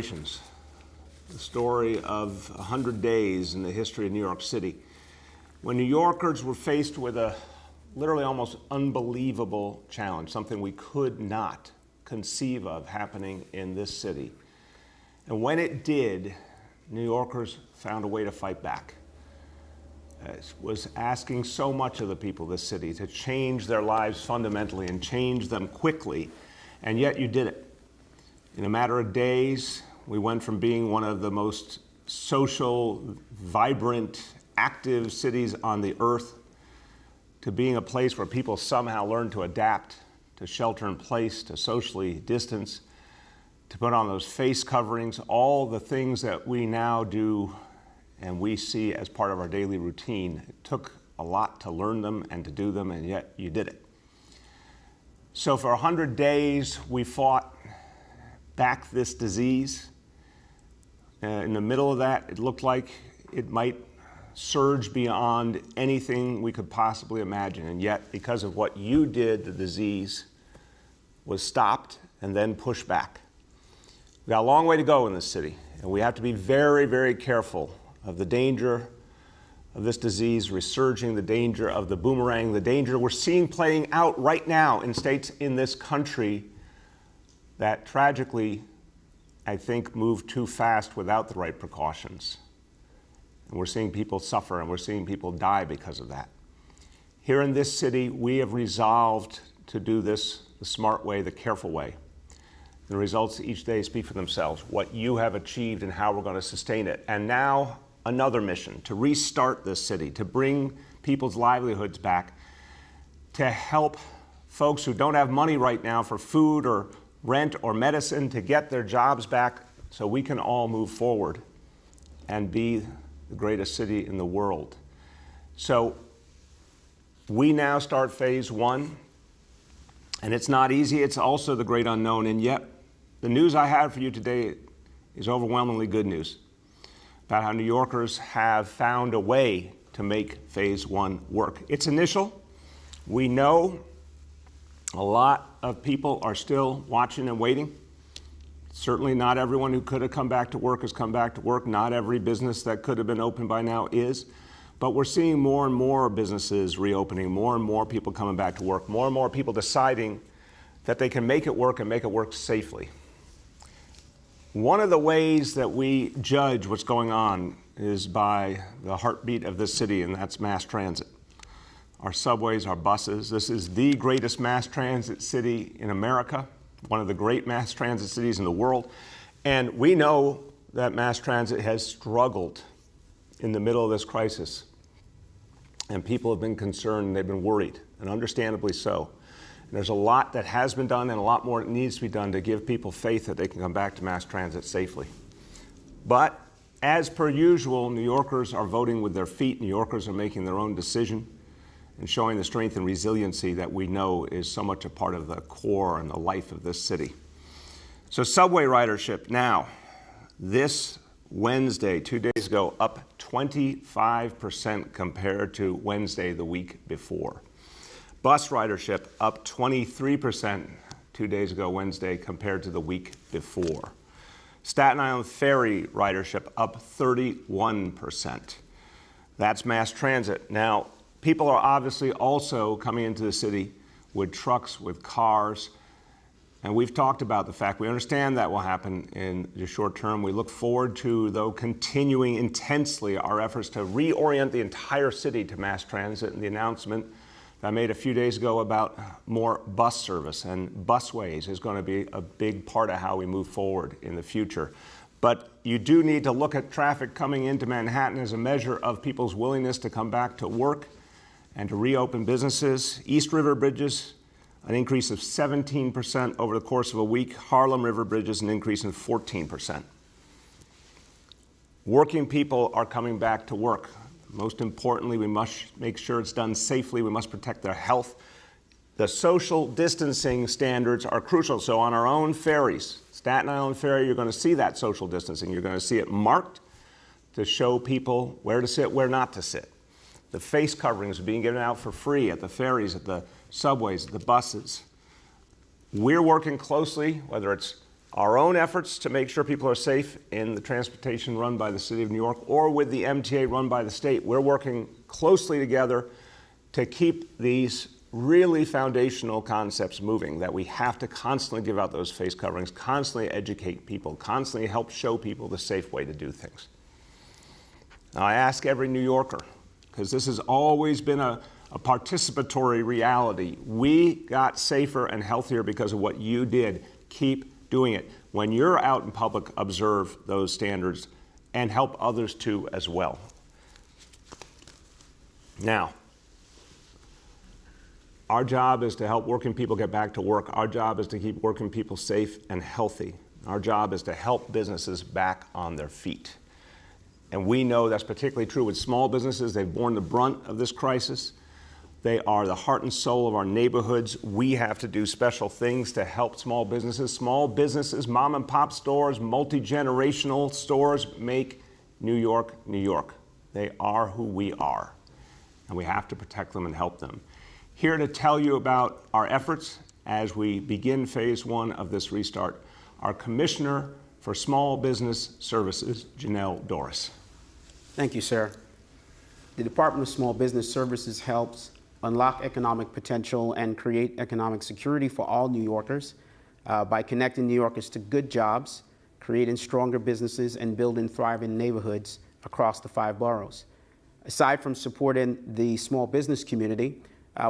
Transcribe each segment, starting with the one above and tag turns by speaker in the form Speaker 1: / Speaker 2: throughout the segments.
Speaker 1: The story of 100 days in the history of New York City, when New Yorkers were faced with a literally almost unbelievable challenge, something we could not conceive of happening in this city. And when it did, New Yorkers found a way to fight back. It was asking so much of the people of this city to change their lives fundamentally and change them quickly, and yet you did it. In a matter of days, we went from being one of the most social, vibrant, active cities on the earth to being a place where people somehow learned to adapt, to shelter in place, to socially distance, to put on those face coverings, all the things that we now do and we see as part of our daily routine. It took a lot to learn them and to do them, and yet you did it. So for 100 days, we fought back this disease. In the middle of that, it looked like it might surge beyond anything we could possibly imagine. And yet, because of what you did, the disease was stopped and then pushed back. We've got a long way to go in this city, and we have to be very, very careful of the danger of this disease resurging, the danger of the boomerang, the danger we're seeing playing out right now in states in this country that tragically, I think, moved too fast without the right precautions. And we're seeing people suffer and we're seeing people die because of that. Here in this city, we have resolved to do this the smart way, the careful way. The results each day speak for themselves, what you have achieved and how we're going to sustain it. And now another mission, to restart this city, to bring people's livelihoods back, to help folks who don't have money right now for food or rent or medicine to get their jobs back so we can all move forward and be the greatest city in the world. So we now start phase one, and it's not easy. It's also the great unknown, and yet the news I have for you today is overwhelmingly good news about how New Yorkers have found a way to make phase one work. It's initial. We know a lot of people are still watching and waiting. Certainly not everyone who could have come back to work has come back to work. Not every business that could have been open by now is. But we're seeing more and more businesses reopening, more and more people coming back to work, more and more people deciding that they can make it work and make it work safely. One of the ways that we judge what's going on is by the heartbeat of this city, and that's mass transit. Our subways, our buses. This is the greatest mass transit city in America, one of the great mass transit cities in the world. And we know that mass transit has struggled in the middle of this crisis. And people have been concerned, they've been worried, and understandably so. And there's a lot that has been done and a lot more that needs to be done to give people faith that they can come back to mass transit safely. But as per usual, New Yorkers are voting with their feet. New Yorkers are making their own decision and showing the strength and resiliency that we know is so much a part of the core and the life of this city. So subway ridership now, this Wednesday, 2 days ago, up 25% compared to Wednesday the week before. Bus ridership up 23% 2 days ago, Wednesday, compared to the week before. Staten Island ferry ridership up 31%. That's mass transit. Now, people are obviously also coming into the city with trucks, with cars, and we've talked about the fact we understand that will happen in the short term. We look forward to, though, continuing intensely our efforts to reorient the entire city to mass transit, and the announcement that I made a few days ago about more bus service and busways is going to be a big part of how we move forward in the future. But you do need to look at traffic coming into Manhattan as a measure of people's willingness to come back to work and to reopen businesses. East River bridges, an increase of 17% over the course of a week. Harlem River bridges, an increase in 14%. Working people are coming back to work. Most importantly, we must make sure it's done safely. We must protect their health. The social distancing standards are crucial. So on our own ferries, Staten Island Ferry, you're going to see that social distancing. You're going to see it marked to show people where to sit, where not to sit. The face coverings are being given out for free at the ferries, at the subways, at the buses. We're working closely, whether it's our own efforts to make sure people are safe in the transportation run by the City of New York or with the MTA run by the state. We're working closely together to keep these really foundational concepts moving, that we have to constantly give out those face coverings, constantly educate people, constantly help show people the safe way to do things. Now, I ask every New Yorker, because this has always been a participatory reality. We got safer and healthier because of what you did. Keep doing it. When you're out in public, observe those standards and help others too as well. Now, our job is to help working people get back to work. Our job is to keep working people safe and healthy. Our job is to help businesses back on their feet. And we know that's particularly true with small businesses. They've borne the brunt of this crisis. They are the heart and soul of our neighborhoods. We have to do special things to help small businesses. Small businesses, mom and pop stores, multi-generational stores make New York, New York. They are who we are, and we have to protect them and help them. Here to tell you about our efforts as we begin phase one of this restart, our Commissioner for Small Business Services, Janelle Dorris.
Speaker 2: Thank you, sir. The Department of Small Business Services helps unlock economic potential and create economic security for all New Yorkers by connecting New Yorkers to good jobs, creating stronger businesses, and building thriving neighborhoods across the 5 boroughs. Aside from supporting the small business community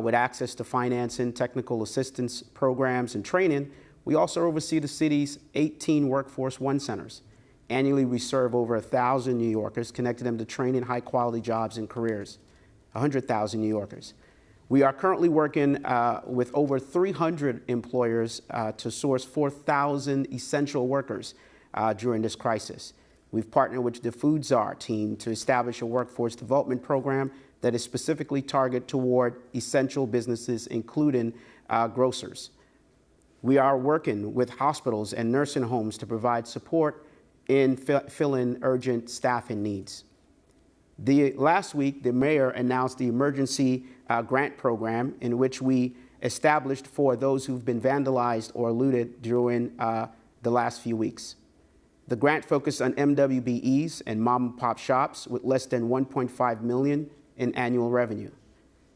Speaker 2: with access to financing, technical assistance programs, and training, we also oversee the city's 18 Workforce One centers. Annually, we serve over 1,000 New Yorkers, connecting them to training, high-quality jobs and careers, 100,000 New Yorkers. We are currently working with over 300 employers to source 4,000 essential workers during this crisis. We've partnered with the Food Czar team to establish a workforce development program that is specifically targeted toward essential businesses, including grocers. We are working with hospitals and nursing homes to provide support in filling urgent staffing needs. Last week, the mayor announced the emergency grant program in which we established for those who've been vandalized or looted during the last few weeks. The grant focused on MWBEs and mom and pop shops with less than $1.5 million in annual revenue.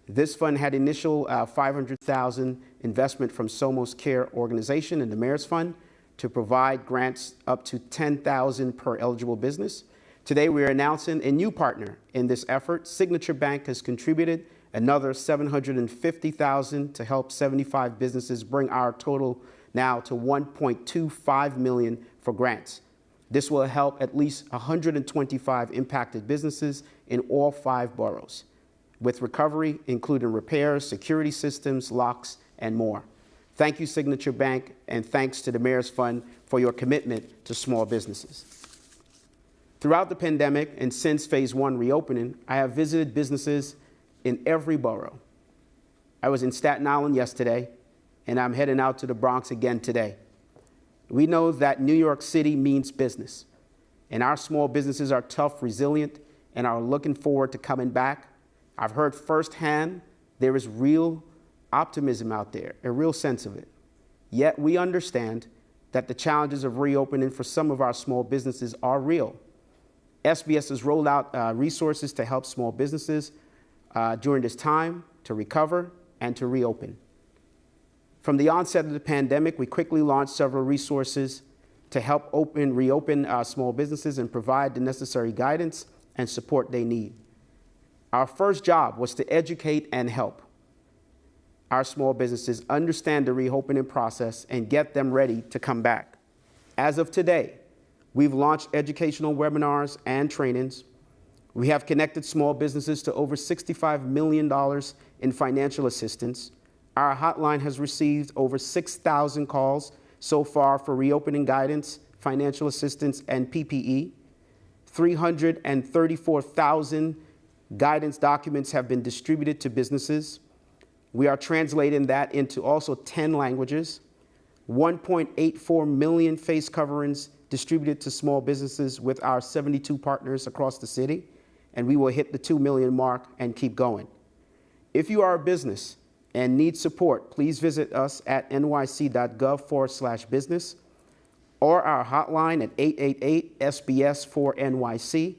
Speaker 2: This fund had initial $500,000 investment from Somos Care Organization and the Mayor's Fund to provide grants up to $10,000 per eligible business. Today, we are announcing a new partner in this effort. Signature Bank has contributed another $750,000 to help 75 businesses, bring our total now to $1.25 million for grants. This will help at least 125 impacted businesses in all 5 boroughs, with recovery, including repairs, security systems, locks, and more. Thank you, Signature Bank, and thanks to the Mayor's Fund for your commitment to small businesses. Throughout the pandemic and since phase 1 reopening, I have visited businesses in every borough. I was in Staten Island yesterday, and I'm heading out to the Bronx again today. We know that New York City means business, and our small businesses are tough, resilient, and are looking forward to coming back. I've heard firsthand there is real optimism out there, a real sense of it. Yet we understand that the challenges of reopening for some of our small businesses are real. SBS has rolled out resources to help small businesses during this time to recover and to reopen. From the onset of the pandemic, we quickly launched several resources to help reopen small businesses and provide the necessary guidance and support they need. Our first job was to educate and help our small businesses understand the reopening process and get them ready to come back. As of today, we've launched educational webinars and trainings. We have connected small businesses to over $65 million in financial assistance. Our hotline has received over 6,000 calls so far for reopening guidance, financial assistance, and PPE. 334,000 guidance documents have been distributed to businesses. We are translating that into also 10 languages. 1.84 million face coverings distributed to small businesses with our 72 partners across the city, and we will hit the 2 million mark and keep going. If you are a business and need support, please visit us at nyc.gov/business. or our hotline at 888-SBS-4NYC,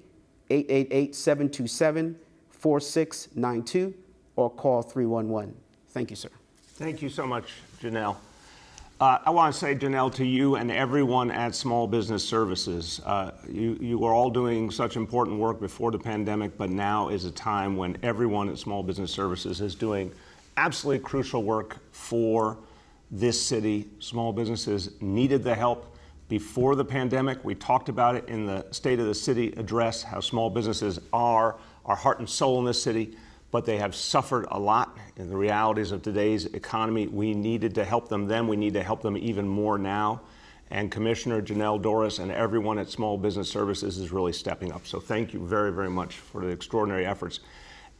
Speaker 2: 888-727-4692, or call 311. Thank you, sir.
Speaker 1: Thank you so much, Janelle. I want to say, Janelle, to you and everyone at Small Business Services, you were all doing such important work before the pandemic, but now is a time when everyone at Small Business Services is doing absolutely crucial work for this city. Small businesses needed the help before the pandemic. We talked about it in the State of the City address, how small businesses are our heart and soul in this city, but they have suffered a lot in the realities of today's economy. We needed to help them then. We need to help them even more now. And Commissioner Janelle Dorris and everyone at Small Business Services is really stepping up. So thank you very, very much for the extraordinary efforts.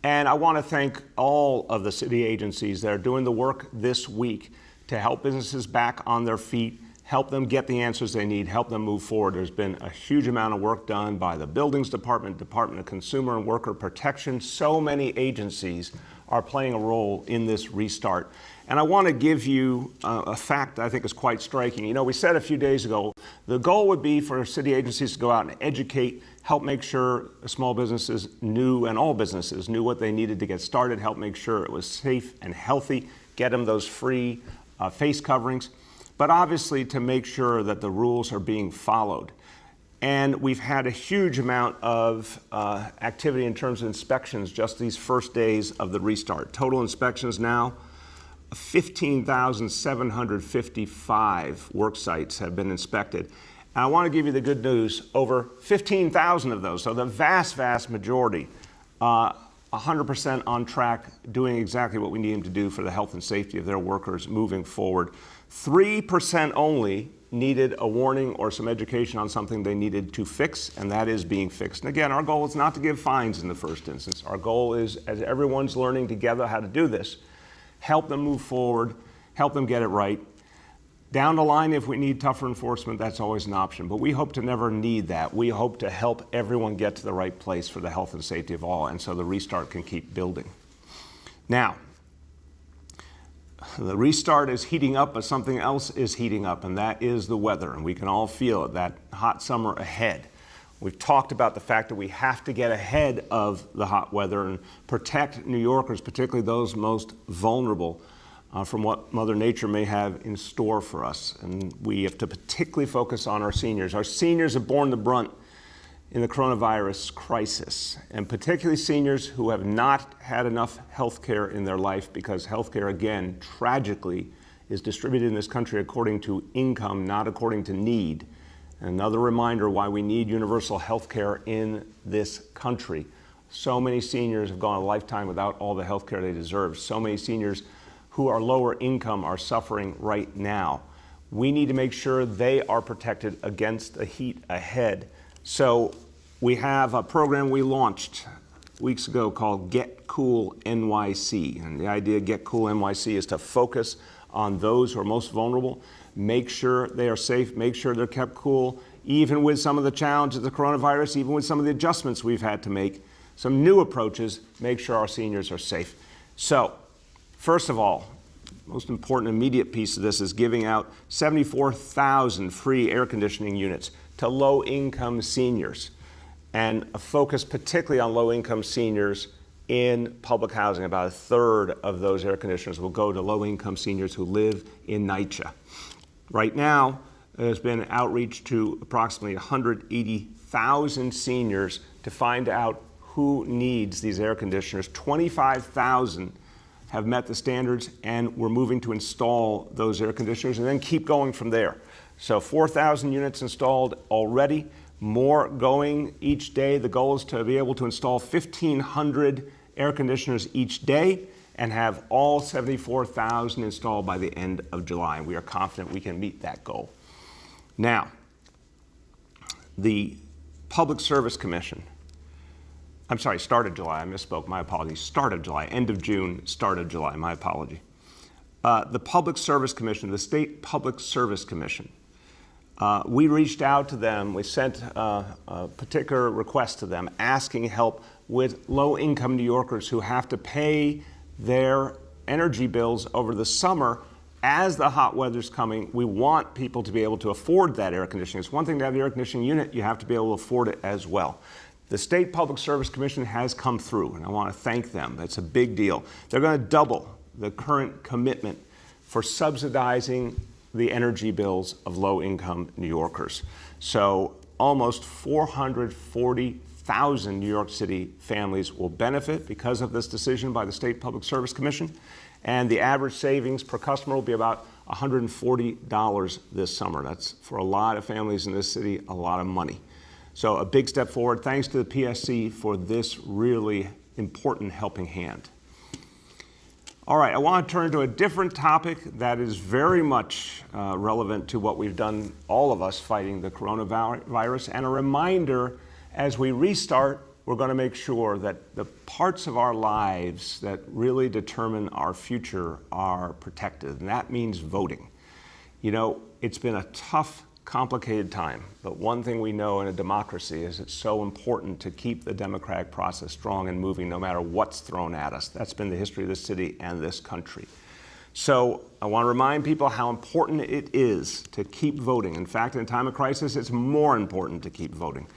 Speaker 1: And I want to thank all of the city agencies that are doing the work this week to help businesses back on their feet, help them get the answers they need, help them move forward. There's been a huge amount of work done by the Buildings Department, Department of Consumer and Worker Protection. So many agencies are playing a role in this restart. And I want to give you a fact that I think is quite striking. You know, we said a few days ago, the goal would be for city agencies to go out and educate, help make sure small businesses knew, and all businesses knew what they needed to get started, help make sure it was safe and healthy, get them those free face coverings, but obviously to make sure that the rules are being followed. And we've had a huge amount of activity in terms of inspections just these first days of the restart. Total inspections now, 15,755 work sites have been inspected. And I want to give you the good news, over 15,000 of those, so the vast, vast majority, 100% on track, doing exactly what we need them to do for the health and safety of their workers moving forward. 3% only needed a warning or some education on something they needed to fix, and that is being fixed. And again, our goal is not to give fines in the first instance. Our goal is, as everyone's learning together how to do this, help them move forward, help them get it right. Down the line, if we need tougher enforcement, that's always an option. But we hope to never need that. We hope to help everyone get to the right place for the health and safety of all, and so the restart can keep building. Now, the restart is heating up, but something else is heating up, and that is the weather. And we can all feel it, that hot summer ahead. We've talked about the fact that we have to get ahead of the hot weather and protect New Yorkers, particularly those most vulnerable, from what Mother Nature may have in store for us. And we have to particularly focus on our seniors. Our seniors have borne the brunt in the coronavirus crisis, and particularly seniors who have not had enough health care in their life, because health care, again, tragically, is distributed in this country according to income, not according to need. Another reminder why we need universal health care in this country. So many seniors have gone a lifetime without all the health care they deserve. So many seniors who are lower income are suffering right now. We need to make sure they are protected against the heat ahead. So we have a program we launched weeks ago called Get Cool NYC. And the idea of Get Cool NYC is to focus on those who are most vulnerable, make sure they are safe, make sure they're kept cool, even with some of the challenges of the coronavirus, even with some of the adjustments we've had to make, some new approaches, make sure our seniors are safe. So, first of all, most important immediate piece of this is giving out 74,000 free air conditioning units to low-income seniors, and a focus particularly on low-income seniors in public housing. About a third of those air conditioners will go to low-income seniors who live in NYCHA. Right now, there's been outreach to approximately 180,000 seniors to find out who needs these air conditioners. 25,000 have met the standards, and we're moving to install those air conditioners and then keep going from there. So 4,000 units installed already, more going each day. The goal is to be able to install 1,500 air conditioners each day and have all 74,000 installed by the end of July. And we are confident we can meet that goal. Now, the Public Service Commission, I'm sorry, start of July, I misspoke, my apologies. Start of July, end of June, start of July, my apology. The Public Service Commission, the State Public Service Commission, we reached out to them, we sent a particular request to them asking help with low-income New Yorkers who have to pay their energy bills over the summer as the hot weather's coming, we want people to be able to afford that air conditioning. It's one thing to have the air conditioning unit, you have to be able to afford it as well. The State Public Service Commission has come through, and I want to thank them. That's a big deal. They're going to double the current commitment for subsidizing the energy bills of low-income New Yorkers. So almost 440,000 New York City families will benefit because of this decision by the State Public Service Commission. And the average savings per customer will be about $140 this summer. That's, for a lot of families in this city, a lot of money. So a big step forward. Thanks to the PSC for this really important helping hand. All right, I want to turn to a different topic that is very much relevant to what we've done, all of us, fighting the coronavirus, and a reminder as we restart, we're going to make sure that the parts of our lives that really determine our future are protected, and that means voting. You know, it's been a tough, complicated time, but one thing we know in a democracy is it's so important to keep the democratic process strong and moving no matter what's thrown at us. That's been the history of this city and this country. So I want to remind people how important it is to keep voting. In fact, in a time of crisis, it's more important to keep voting.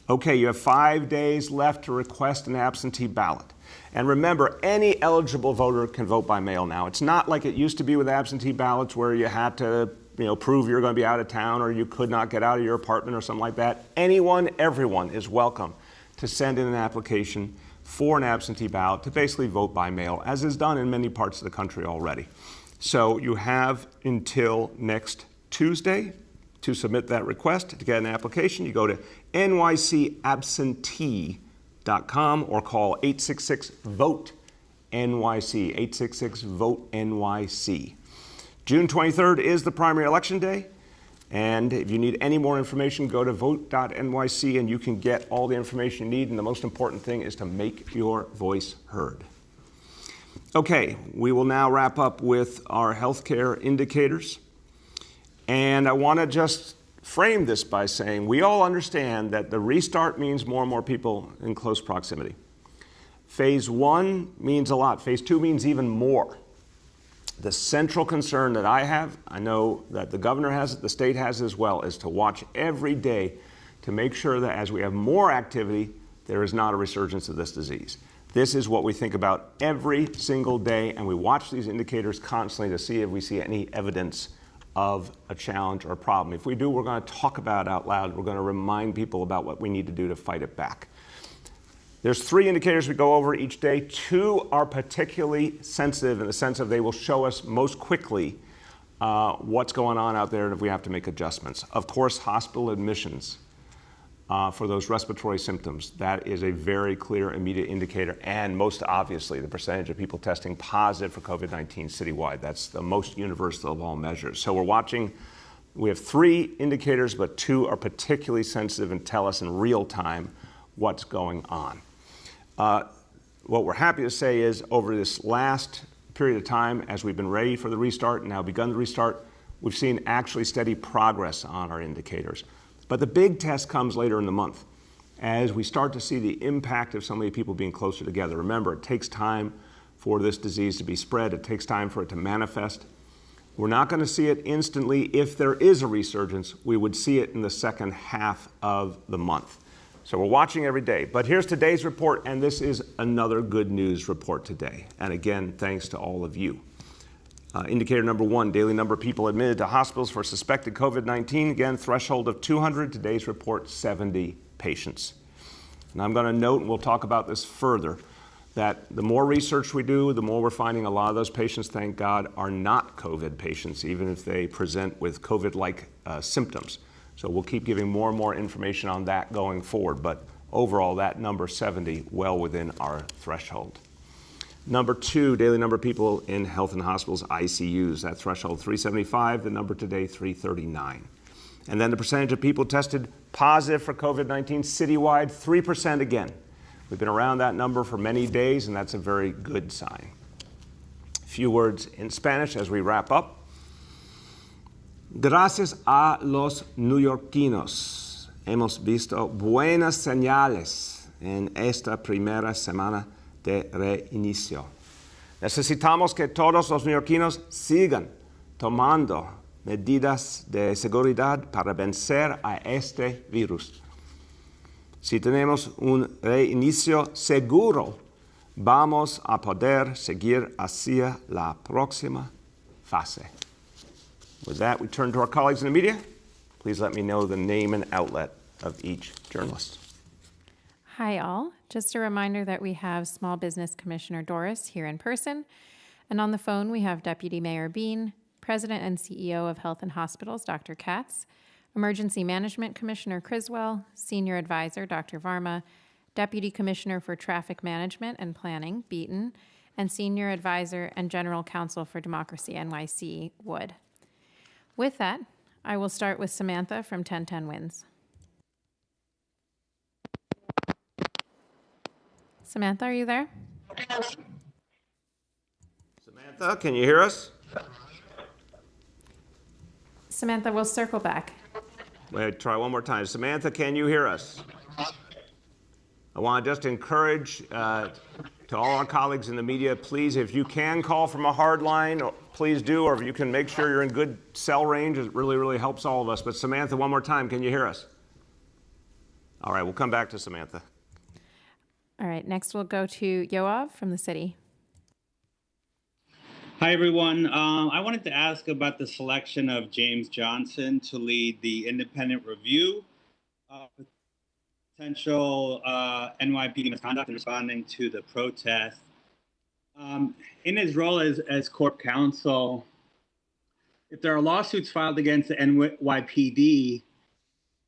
Speaker 1: Okay, you have 5 days left to request an absentee ballot. And remember, any eligible voter can vote by mail now. It's not like it used to be with absentee ballots where you had to, prove you're going to be out of town or you could not get out of your apartment or something like that. Anyone, everyone is welcome to send in an application for an absentee ballot to basically vote by mail, as is done in many parts of the country already. So you have until next Tuesday to submit that request. To get an application, you go to nycabsentee.com or call 866-VOTE-NYC, 866-VOTE-NYC. June 23rd is the primary election day, and if you need any more information, go to vote.nyc and you can get all the information you need, and the most important thing is to make your voice heard. Okay, we will now wrap up with our healthcare indicators. And I want to just frame this by saying we all understand that the restart means more and more people in close proximity. Phase 1 means a lot. Phase 2 means even more. The central concern that I have, I know that the governor has it, the state has it as well, is to watch every day to make sure that as we have more activity, there is not a resurgence of this disease. This is what we think about every single day, and we watch these indicators constantly to see if we see any evidence of a challenge or a problem. If we do, we're going to talk about it out loud. We're going to remind people about what we need to do to fight it back. There's 3 indicators we go over each day. 2 are particularly sensitive in the sense of they will show us most quickly what's going on out there and if we have to make adjustments. Of course, hospital admissions for those respiratory symptoms. That is a very clear, immediate indicator. And most obviously, the percentage of people testing positive for COVID-19 citywide. That's the most universal of all measures. So we're watching. We have 3 indicators, but 2 are particularly sensitive and tell us in real time what's going on. What we're happy to say is over this last period of time, as we've been ready for the restart and now begun the restart, we've seen actually steady progress on our indicators. But the big test comes later in the month as we start to see the impact of so many people being closer together. Remember, it takes time for this disease to be spread. It takes time for it to manifest. We're not going to see it instantly. If there is a resurgence, we would see it in the second half of the month. So we're watching every day. But here's today's report, and this is another good news report today. And again, thanks to all of you. Indicator number 1, daily number of people admitted to hospitals for suspected COVID-19. Again, threshold of 200. Today's report, 70 patients. And I'm going to note, and we'll talk about this further, that the more research we do, the more we're finding a lot of those patients, thank God, are not COVID patients, even if they present with COVID-like symptoms. So we'll keep giving more and more information on that going forward. But overall, that number 70, well within our threshold. Number 2, daily number of people in health and hospitals, ICUs. That threshold, 375. The number today, 339. And then the percentage of people tested positive for COVID-19 citywide, 3% again. We've been around that number for many days, and that's a very good sign. A few words in Spanish as we wrap up. Gracias a los neoyorquinos, hemos visto buenas señales en esta primera semana de reinicio. Necesitamos que todos los neoyorquinos sigan tomando medidas de seguridad para vencer a este virus. Si tenemos un reinicio seguro, vamos a poder seguir hacia la próxima fase. With that, we turn to our colleagues in the media. Please let me know the name and outlet of each journalist.
Speaker 3: Hi, all. Just a reminder that we have Small Business Commissioner Doris here in person. And on the phone, we have Deputy Mayor Bean, President and CEO of Health and Hospitals, Dr. Katz, Emergency Management Commissioner Criswell, Senior Advisor, Dr. Varma, Deputy Commissioner for Traffic Management and Planning, Beaton, and Senior Advisor and General Counsel for Democracy NYC, Wood. With that, I will start with Samantha from 1010 Wins. Samantha, are you there?
Speaker 1: Samantha, can you hear us?
Speaker 3: Samantha, we'll circle back.
Speaker 1: Wait, try one more time. Samantha, can you hear us? I want to just encourage to all our colleagues in the media, please, if you can call from a hard line, please do, or if you can make sure you're in good cell range, it really, really helps all of us. But Samantha, one more time, can you hear us? All right, we'll come back to Samantha.
Speaker 3: All right, next we'll go to Yoav from the city.
Speaker 4: Hi, everyone. I wanted to ask about the selection of James Johnson to lead the independent review of potential NYPD misconduct in responding to the protest. In his role as Corp Counsel, if there are lawsuits filed against the NYPD,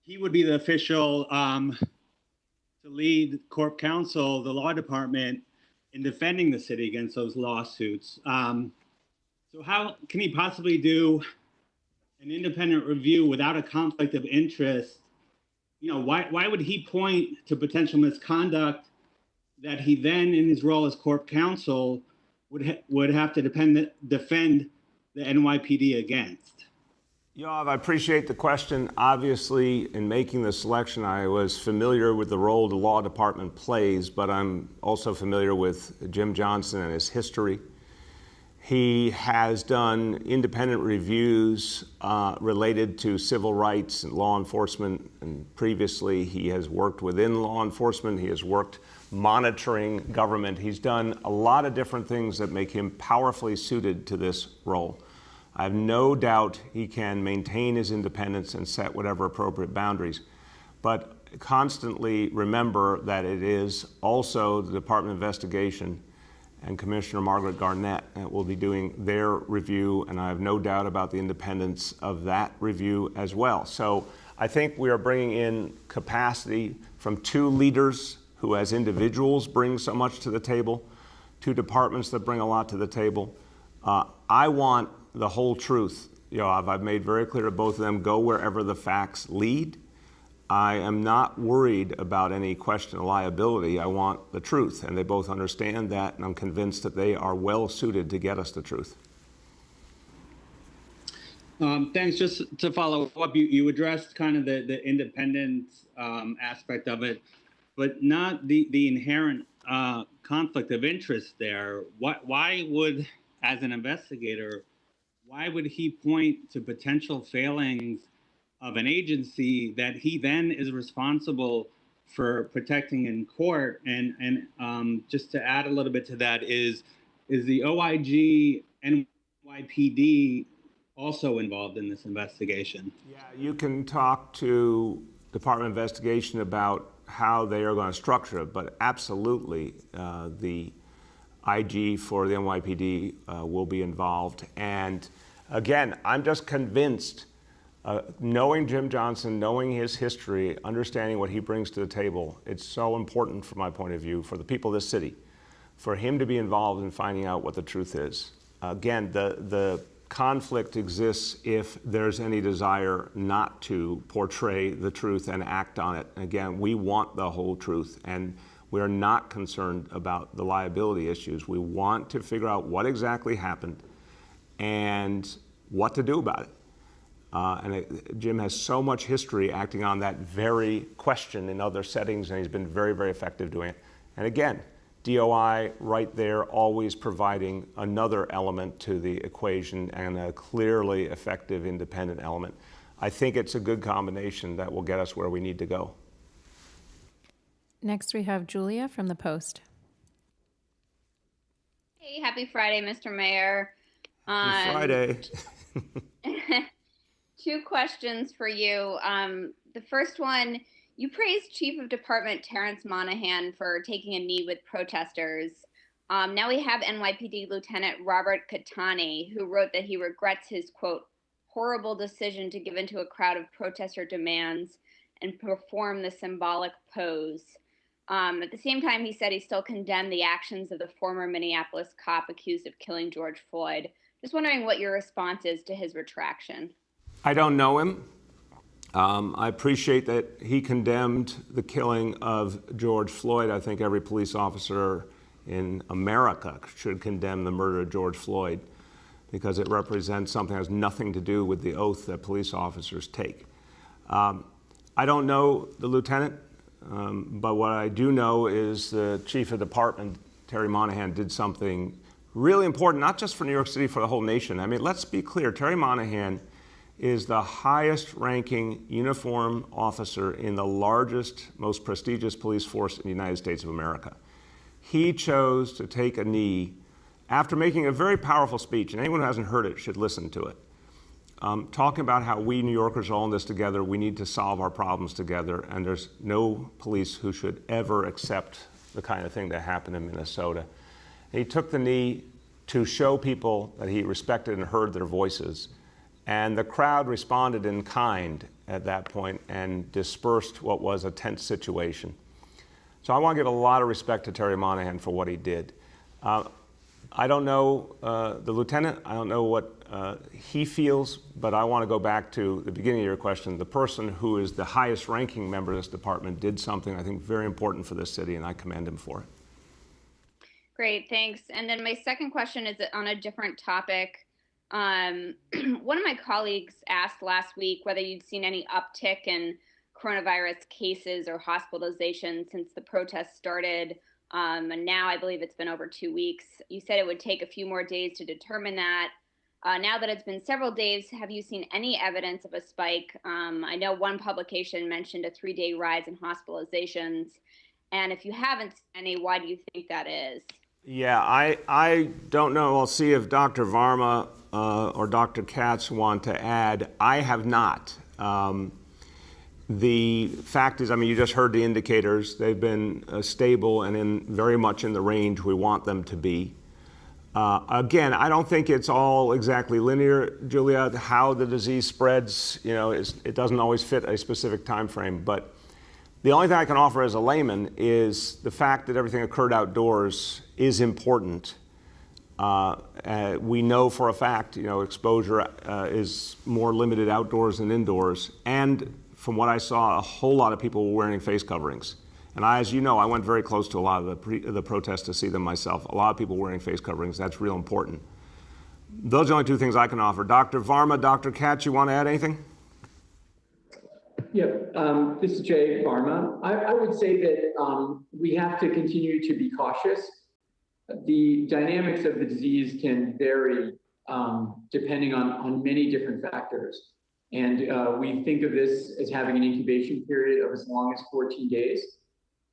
Speaker 4: he would be the official to lead Corp Counsel, the law department, in defending the city against those lawsuits. So how can he possibly do an independent review without a conflict of interest? You know, why would he point to potential misconduct that he then, in his role as Corp Counsel, would have to defend the NYPD against?
Speaker 1: Yoav, I appreciate the question. Obviously, in making the selection, I was familiar with the role the law department plays, but I'm also familiar with Jim Johnson and his history. He has done independent reviews related to civil rights and law enforcement, and previously he has worked within law enforcement. He has worked monitoring government. He's done a lot of different things that make him powerfully suited to this role. I have no doubt he can maintain his independence and set whatever appropriate boundaries. But constantly remember that it is also the Department of Investigation and Commissioner Margaret Garnett that will be doing their review, and I have no doubt about the independence of that review as well. So I think we are bringing in capacity from two leaders who as individuals bring so much to the table, two departments that bring a lot to the table. I want the whole truth. Yoav, I've made very clear to both of them, go wherever the facts lead. I am not worried about any question of liability. I want the truth, and they both understand that, and I'm convinced that they are well suited to get us the truth.
Speaker 4: Thanks. Just to follow up, you addressed kind of the independence aspect of it, but not the inherent conflict of interest there. Why would, as an investigator, why would he point to potential failings of an agency that he then is responsible for protecting in court? And just to add a little bit to that, is the OIG NYPD also involved in this investigation?
Speaker 1: Yeah, you can talk to Department of Investigation about how they are going to structure it, but absolutely the IG for the NYPD will be involved. And again, I'm just convinced, knowing Jim Johnson, knowing his history, understanding what he brings to the table, it's so important from my point of view, for the people of this city, for him to be involved in finding out what the truth is. Again, the conflict exists if there's any desire not to portray the truth and act on it. Again, we want the whole truth, and we're not concerned about the liability issues. We want to figure out what exactly happened and what to do about it. Jim has so much history acting on that very question in other settings, and he's been very, very effective doing it. And again, DOI right there, always providing another element to the equation and a clearly effective independent element. I think it's a good combination that will get us where we need to go.
Speaker 3: Next, we have Julia from the Post.
Speaker 5: Hey, happy Friday, Mr. Mayor.
Speaker 1: Happy Friday.
Speaker 5: 2 questions for you. The first one, you praised Chief of Department Terrence Monahan for taking a knee with protesters. Now we have NYPD Lieutenant Robert Catani, who wrote that he regrets his, quote, horrible decision to give into a crowd of protester demands and perform the symbolic pose. At the same time, he said he still condemned the actions of the former Minneapolis cop accused of killing George Floyd. Just wondering what your response is to his retraction.
Speaker 1: I don't know him. I appreciate that he condemned the killing of George Floyd. I think every police officer in America should condemn the murder of George Floyd because it represents something that has nothing to do with the oath that police officers take. I don't know the lieutenant, but what I do know is the chief of department, Terry Monahan, did something really important, not just for New York City, for the whole nation. I mean, let's be clear, Terry Monahan is the highest ranking uniform officer in the largest, most prestigious police force in the United States of America. He chose to take a knee after making a very powerful speech, and anyone who hasn't heard it should listen to it, talking about how we New Yorkers are all in this together, we need to solve our problems together, and there's no police who should ever accept the kind of thing that happened in Minnesota. And he took the knee to show people that he respected and heard their voices. And the crowd responded in kind at that point and dispersed what was a tense situation. So I want to give a lot of respect to Terry Monahan for what he did. I don't know the lieutenant. I don't know what he feels, but I want to go back to the beginning of your question. The person who is the highest ranking member of this department did something I think very important for this city, and I commend him for it.
Speaker 5: Great, thanks. And then my second question is on a different topic. One of my colleagues asked last week whether you'd seen any uptick in coronavirus cases or hospitalizations since the protests started. And now I believe it's been over 2 weeks. You said it would take a few more days to determine that. Now that it's been several days, have you seen any evidence of a spike? I know one publication mentioned a 3-day rise in hospitalizations. And if you haven't seen any, why do you think that is?
Speaker 1: Yeah, I don't know. I'll see if Dr. Varma or Dr. Katz want to add. I have not. The fact is, I mean, you just heard the indicators. They've been stable and very much in the range we want them to be. Again, I don't think it's all exactly linear, Julia. How the disease spreads, you know, it doesn't always fit a specific time frame. But the only thing I can offer as a layman is the fact that everything occurred outdoors is important. We know for a fact, you know, exposure is more limited outdoors than indoors. And from what I saw, a whole lot of people were wearing face coverings. And as you know, I went very close to a lot of the protests to see them myself. A lot of people wearing face coverings. That's real important. Those are the only 2 things I can offer. Dr. Varma, Dr. Katz, you want to add anything?
Speaker 6: Yeah, this is Jay Varma. I would say that we have to continue to be cautious. The dynamics of the disease can vary depending on many different factors. And we think of this as having an incubation period of as long as 14 days.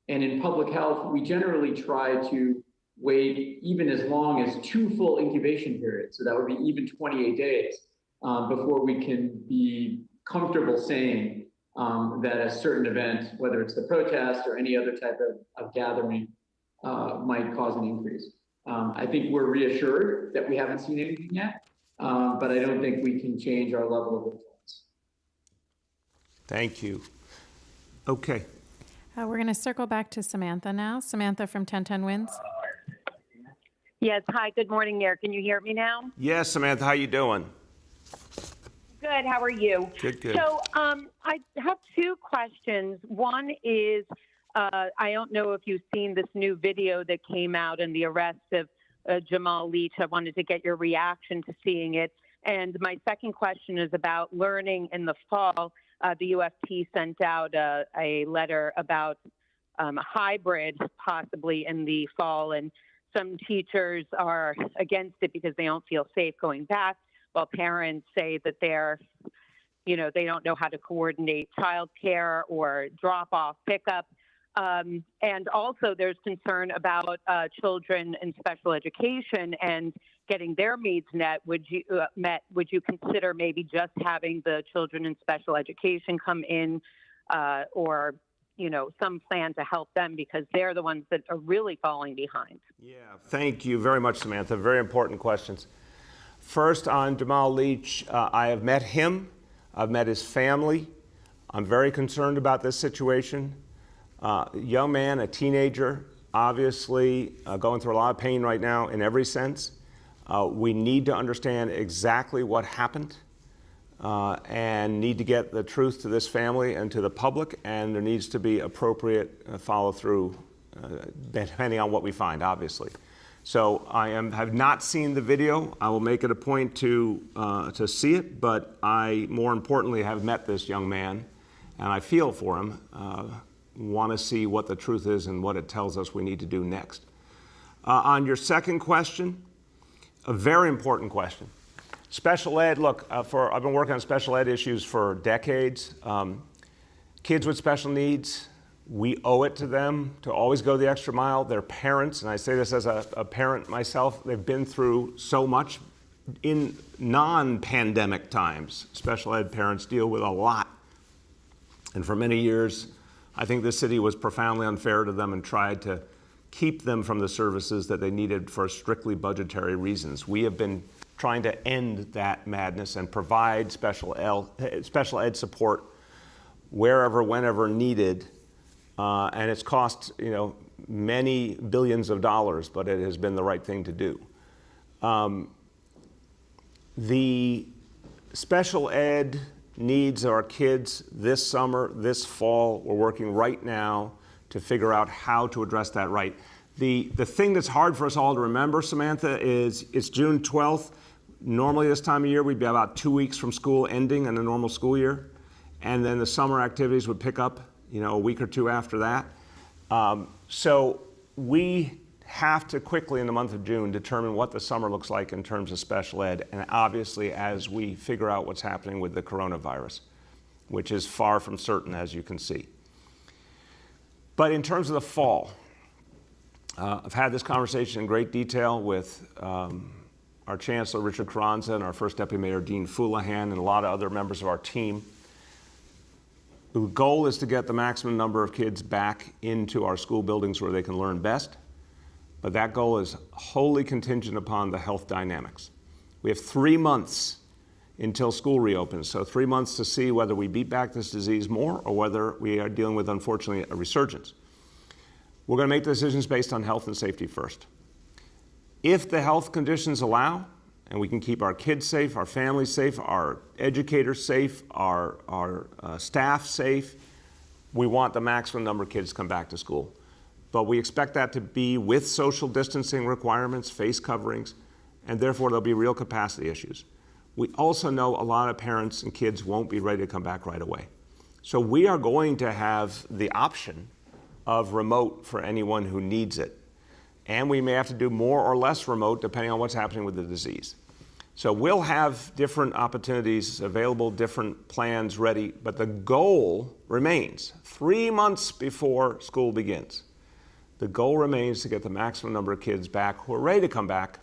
Speaker 6: And in public health, we generally try to wait even as long as 2 full incubation periods. So that would be even 28 days before we can be comfortable saying that a certain event, whether it's the protest or any other type of gathering, might cause an increase. I think we're reassured that we haven't seen anything yet, but I don't think we can change our level of influence.
Speaker 1: Thank you. Okay.
Speaker 3: We're going to circle back to Samantha now. Samantha from 1010 Wins.
Speaker 7: Yes. Hi. Good morning, Mayor. Can you hear me now?
Speaker 1: Yes, Samantha. How you doing?
Speaker 7: Good. How are you?
Speaker 1: Good. Good.
Speaker 7: So I have 2 questions. One is I don't know if you've seen this new video that came out in the arrest of Jamal Leach. I wanted to get your reaction to seeing it. And my second question is about learning in the fall. The UFT sent out a letter about hybrid possibly in the fall, and some teachers are against it because they don't feel safe going back, while parents say that they don't know how to coordinate childcare or drop off, pickup. And also there's concern about children in special education and getting their needs met. Would you consider maybe just having the children in special education come in, or some plan to help them, because they're the ones that are really falling behind?
Speaker 1: Yeah, thank you very much, Samantha. Very important questions. First, on Jamal Leach, I have met him. I've met his family. I'm very concerned about this situation. Young man, a teenager, obviously going through a lot of pain right now in every sense. We need to understand exactly what happened and need to get the truth to this family and to the public, and there needs to be appropriate follow through depending on what we find, obviously. So I have not seen the video. I will make it a point to see it, but I, more importantly, have met this young man, and I feel for him, want to see what the truth is and what it tells us we need to do next. On your second question, a very important question. Special ed, look, I've been working on special ed issues for decades. Kids with special needs, we owe it to them to always go the extra mile. Their parents, and I say this as a parent myself, they've been through so much. In non-pandemic times, special ed parents deal with a lot. And for many years, I think the city was profoundly unfair to them and tried to keep them from the services that they needed for strictly budgetary reasons. We have been trying to end that madness and provide special ed support wherever, whenever needed. And it's cost, many billions of dollars, but it has been the right thing to do. The special ed needs of our kids this summer, this fall, we're working right now to figure out how to address that right. The thing that's hard for us all to remember, Samantha, is it's June 12th. Normally this time of year, we'd be about 2 weeks from school ending in a normal school year. And then the summer activities would pick up, a week or two after that. So we have to quickly in the month of June determine what the summer looks like in terms of special ed, and obviously as we figure out what's happening with the coronavirus, which is far from certain, as you can see. But in terms of the fall, I've had this conversation in great detail with our Chancellor, Richard Carranza, and our First Deputy Mayor, Dean Foulahan, and a lot of other members of our team. The goal is to get the maximum number of kids back into our school buildings where they can learn best, but that goal is wholly contingent upon the health dynamics. We have 3 months until school reopens, so 3 months to see whether we beat back this disease more or whether we are dealing with, unfortunately, a resurgence. We're going to make decisions based on health and safety first. If the health conditions allow, and we can keep our kids safe, our families safe, our educators safe, our staff safe, we want the maximum number of kids to come back to school. But we expect that to be with social distancing requirements, face coverings, and therefore there'll be real capacity issues. We also know a lot of parents and kids won't be ready to come back right away. So we are going to have the option of remote for anyone who needs it. And we may have to do more or less remote depending on what's happening with the disease. So we'll have different opportunities available, different plans ready, but the goal remains 3 months before school begins. The goal remains to get the maximum number of kids back who are ready to come back,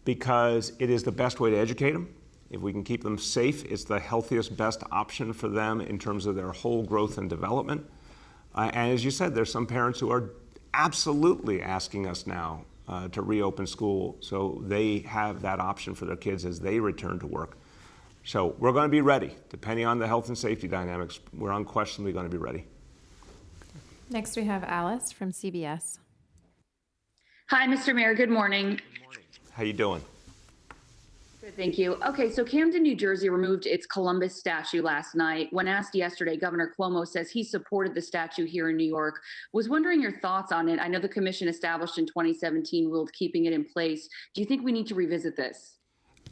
Speaker 1: because it is the best way to educate them. If we can keep them safe, it's the healthiest, best option for them in terms of their whole growth and development. And as you said, there's some parents who are absolutely asking us now to reopen school so they have that option for their kids as they return to work. So we're going to be ready. Depending on the health and safety dynamics, we're unquestionably going to be ready.
Speaker 3: Next, we have Alice from CBS.
Speaker 8: Hi, Mr. Mayor. Good morning.
Speaker 1: Good morning. How you doing?
Speaker 8: Good, thank you. Okay, so Camden, New Jersey removed its Columbus statue last night. When asked yesterday, Governor Cuomo says he supported the statue here in New York. Was wondering your thoughts on it. I know the commission established in 2017 ruled keeping it in place. Do you think we need to revisit this?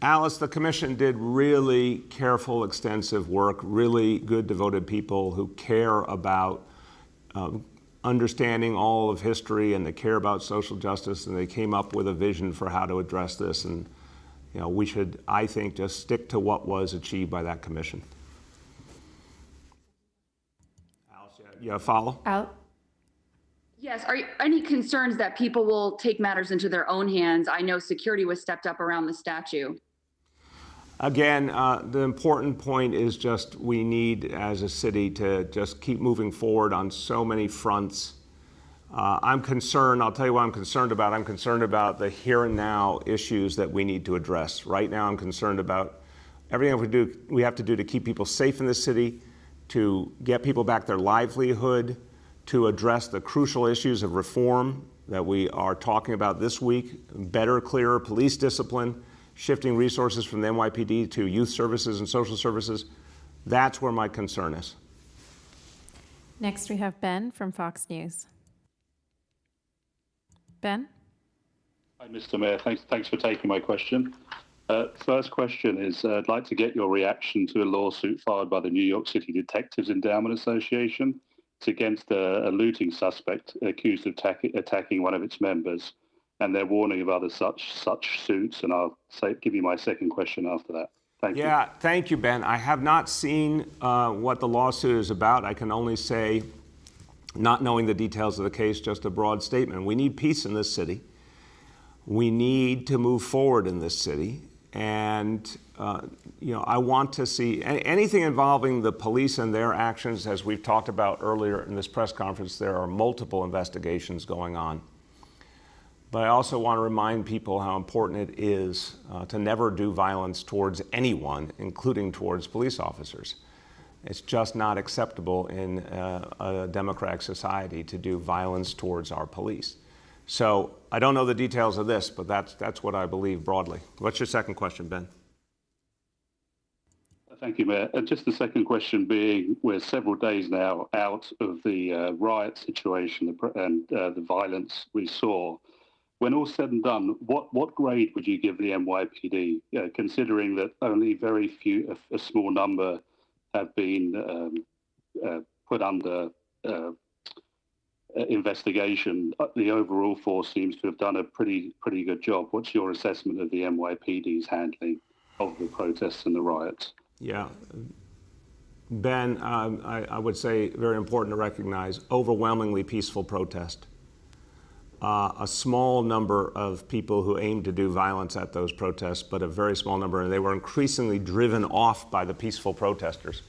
Speaker 1: Alice, the commission did really careful, extensive work, really good, devoted people who care about understanding all of history, and they care about social justice, and they came up with a vision for how to address this. And we should, I think, just stick to what was achieved by that commission. Alice, you follow?
Speaker 8: Yes. Are any concerns that people will take matters into their own hands? I know security was stepped up around the statue.
Speaker 1: Again, the important point is just we need, as a city, to just keep moving forward on so many fronts. I'm concerned, I'll tell you what I'm concerned about. I'm concerned about the here and now issues that we need to address. Right now, I'm concerned about everything we have to do to keep people safe in the city, to get people back their livelihood, to address the crucial issues of reform that we are talking about this week, better, clearer police discipline, shifting resources from the NYPD to youth services and social services. That's where my concern is.
Speaker 3: Next, we have Ben from Fox News. Ben?
Speaker 9: Hi, Mr. Mayor. Thanks for taking my question. First question is, I'd like to get your reaction to a lawsuit filed by the New York City Detectives Endowment Association. It's against a looting suspect accused of attacking one of its members, and they're warning of other such suits. And I'll give you my second question after that. Thank you.
Speaker 1: Yeah, thank you, Ben. I have not seen what the lawsuit is about. I can only say, not knowing the details of the case, just a broad statement. We need peace in this city. We need to move forward in this city. And, I want to see anything involving the police and their actions. As we've talked about earlier in this press conference, there are multiple investigations going on. But I also want to remind people how important it is to never do violence towards anyone, including towards police officers. It's just not acceptable in a democratic society to do violence towards our police. So I don't know the details of this, but that's what I believe broadly. What's your second question, Ben?
Speaker 9: Thank you, Mayor. Just the second question being, we're several days now out of the riot situation and the violence we saw. When all's said and done, what grade would you give the NYPD, considering that only very few, a small number, have been put under investigation? The overall force seems to have done a pretty good job. What's your assessment of the NYPD's handling of the protests and the riots?
Speaker 1: Yeah. Ben, I would say very important to recognize overwhelmingly peaceful protest. A small number of people who aimed to do violence at those protests, but a very small number, and they were increasingly driven off by the peaceful protesters.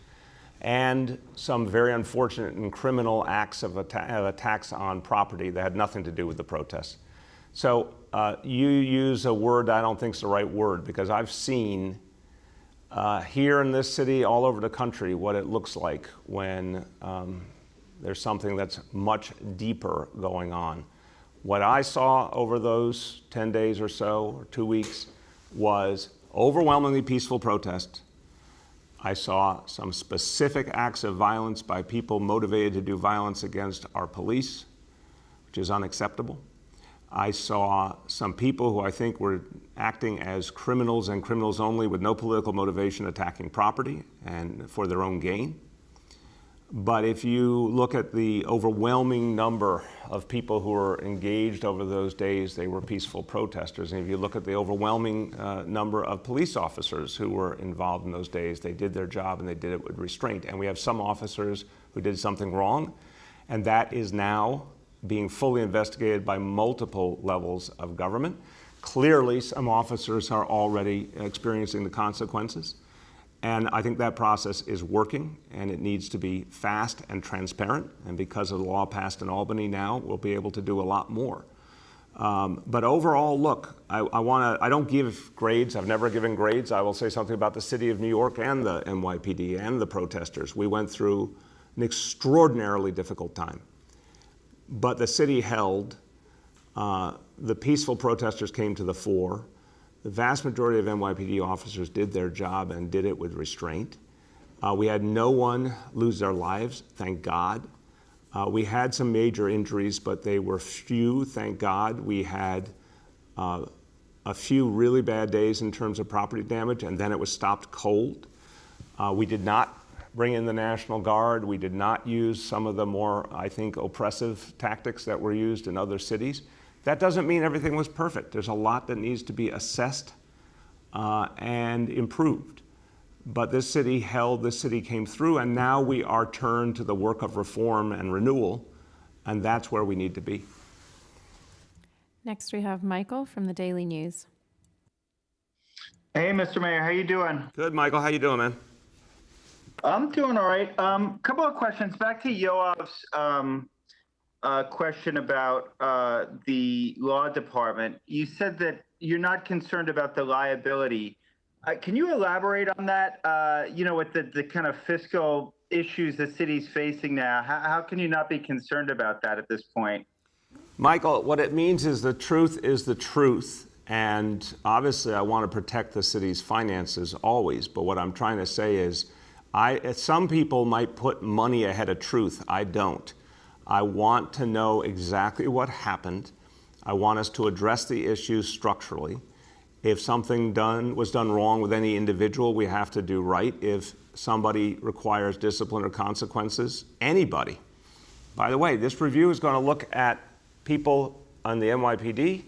Speaker 1: And some very unfortunate and criminal acts of attacks on property that had nothing to do with the protests. So you use a word I don't think is the right word, because I've seen here in this city, all over the country, what it looks like when there's something that's much deeper going on. What I saw over those 10 days or so, or 2 weeks, was overwhelmingly peaceful protest. I saw some specific acts of violence by people motivated to do violence against our police, which is unacceptable. I saw some people who I think were acting as criminals and criminals only with no political motivation, attacking property and for their own gain. But if you look at the overwhelming number of people who were engaged over those days, they were peaceful protesters. And if you look at the overwhelming number of police officers who were involved in those days, they did their job and they did it with restraint. And we have some officers who did something wrong, and that is now being fully investigated by multiple levels of government. Clearly, some officers are already experiencing the consequences. And I think that process is working, and it needs to be fast and transparent. And because of the law passed in Albany now, we'll be able to do a lot more. But overall, look, I don't give grades. I've never given grades. I will say something about the city of New York and the NYPD and the protesters. We went through an extraordinarily difficult time. But the city held. The peaceful protesters came to the fore. The vast majority of NYPD officers did their job and did it with restraint. We had no one lose their lives, thank God. We had some major injuries, but they were few, thank God. We had a few really bad days in terms of property damage, and then it was stopped cold. We did not bring in the National Guard. We did not use some of the more, I think, oppressive tactics that were used in other cities. That doesn't mean everything was perfect. There's a lot that needs to be assessed and improved. But this city held, this city came through, and now we are turned to the work of reform and renewal, and that's where we need to be.
Speaker 3: Next, we have Michael from the Daily News.
Speaker 10: Hey, Mr. Mayor, how you doing?
Speaker 1: Good, Michael. How you doing, man?
Speaker 10: I'm doing all right. Couple of questions. Back to Yoav's question about the law department. You said that you're not concerned about the liability. Can you elaborate on that? With the kind of fiscal issues the city's facing now, how can you not be concerned about that at this point?
Speaker 1: Michael, what it means is the truth is the truth. And obviously, I want to protect the city's finances always. But what I'm trying to say is, some people might put money ahead of truth. I don't. I want to know exactly what happened. I want us to address the issues structurally. If something was done wrong with any individual, we have to do right. If somebody requires discipline or consequences, anybody. By the way, this review is going to look at people on the NYPD,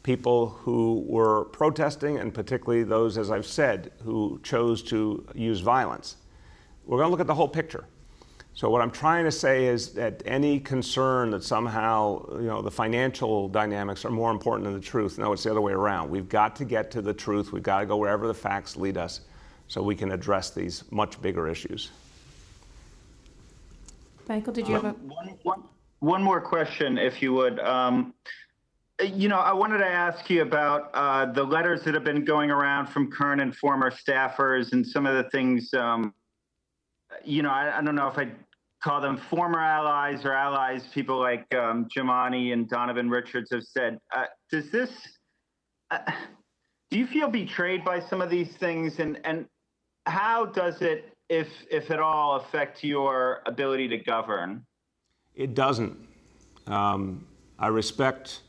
Speaker 1: people who were protesting, and particularly those, as I've said, who chose to use violence. We're going to look at the whole picture. So what I'm trying to say is that any concern that somehow, the financial dynamics are more important than the truth, no, it's the other way around. We've got to get to the truth. We've got to go wherever the facts lead us so we can address these much bigger issues.
Speaker 3: Michael, did you have
Speaker 10: one more question, if you would? I wanted to ask you about the letters that have been going around from current and former staffers and some of the things, I don't know if I'd call them former allies or allies, people like Jimani and Donovan Richards have said. Do you feel betrayed by some of these things? And how does it, if at all, affect your ability to govern?
Speaker 1: It doesn't. I respect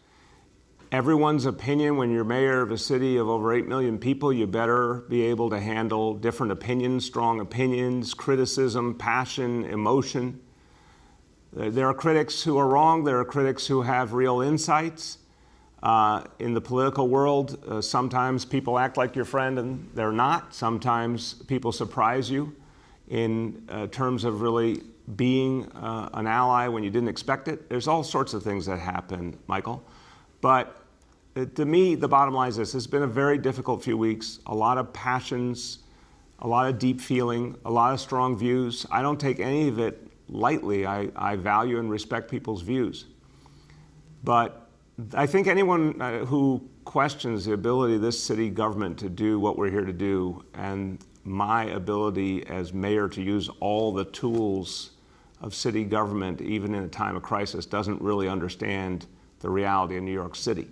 Speaker 1: everyone's opinion. When you're mayor of a city of over 8 million people, you better be able to handle different opinions, strong opinions, criticism, passion, emotion. There are critics who are wrong. There are critics who have real insights. In the political world, sometimes people act like your friend and they're not. Sometimes people surprise you in terms of really being an ally when you didn't expect it. There's all sorts of things that happen, Michael. But to me, the bottom line is this. It's been a very difficult few weeks, a lot of passions, a lot of deep feeling, a lot of strong views. I don't take any of it lightly. I value and respect people's views. But I think anyone who questions the ability of this city government to do what we're here to do, and my ability as mayor to use all the tools of city government, even in a time of crisis, doesn't really understand the reality of New York City.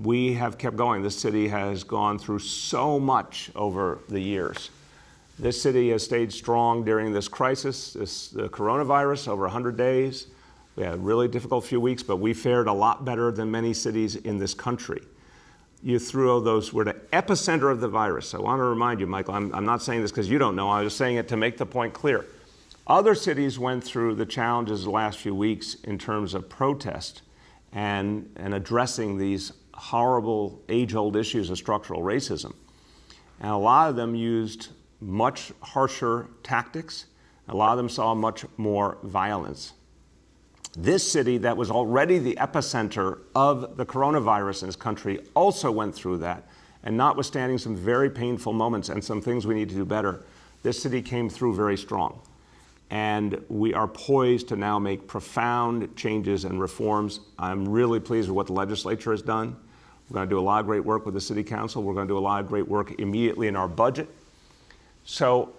Speaker 1: We have kept going. This city has gone through so much over the years. This city has stayed strong during this crisis, the coronavirus, over 100 days. We had a really difficult few weeks, but we fared a lot better than many cities in this country. You threw those, we're the epicenter of the virus. I want to remind you, Michael, I'm not saying this because you don't know, I was saying it to make the point clear. Other cities went through the challenges the last few weeks in terms of protest and addressing these horrible age-old issues of structural racism. And a lot of them used much harsher tactics. A lot of them saw much more violence. This city that was already the epicenter of the coronavirus in this country also went through that. And notwithstanding some very painful moments and some things we need to do better, this city came through very strong. And we are poised to now make profound changes and reforms. I'm really pleased with what the legislature has done. We're going to do a lot of great work with the city council. We're going to do a lot of great work immediately in our budget. So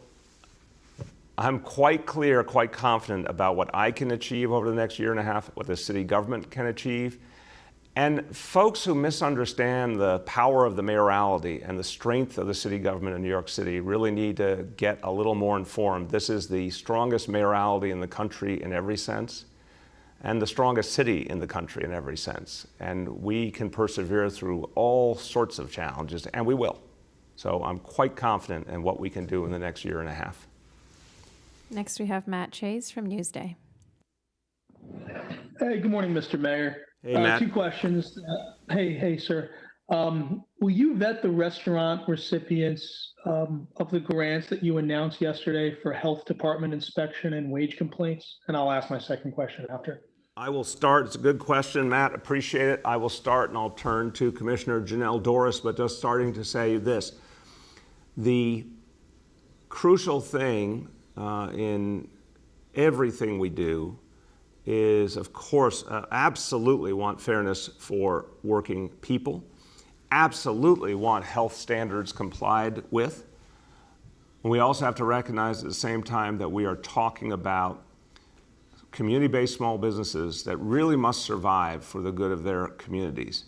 Speaker 1: I'm quite clear, quite confident about what I can achieve over the next year and a half, what the city government can achieve. And folks who misunderstand the power of the mayoralty and the strength of the city government in New York City really need to get a little more informed. This is the strongest mayoralty in the country in every sense, and the strongest city in the country in every sense. And we can persevere through all sorts of challenges, and we will. So I'm quite confident in what we can do in the next year and a half.
Speaker 3: Next, we have Matt Chase from Newsday.
Speaker 11: Hey, good morning, Mr. Mayor.
Speaker 1: Hey, Matt.
Speaker 11: Two questions. Hey, sir. Will you vet the restaurant recipients of the grants that you announced yesterday for health department inspection and wage complaints? And I'll ask my second question after.
Speaker 1: I will start. It's a good question, Matt. Appreciate it. I will start and I'll turn to Commissioner Janelle Dorris, but just starting to say this. The crucial thing in everything we do is, of course, absolutely want fairness for working people, absolutely want health standards complied with. And we also have to recognize at the same time that we are talking about community-based small businesses that really must survive for the good of their communities.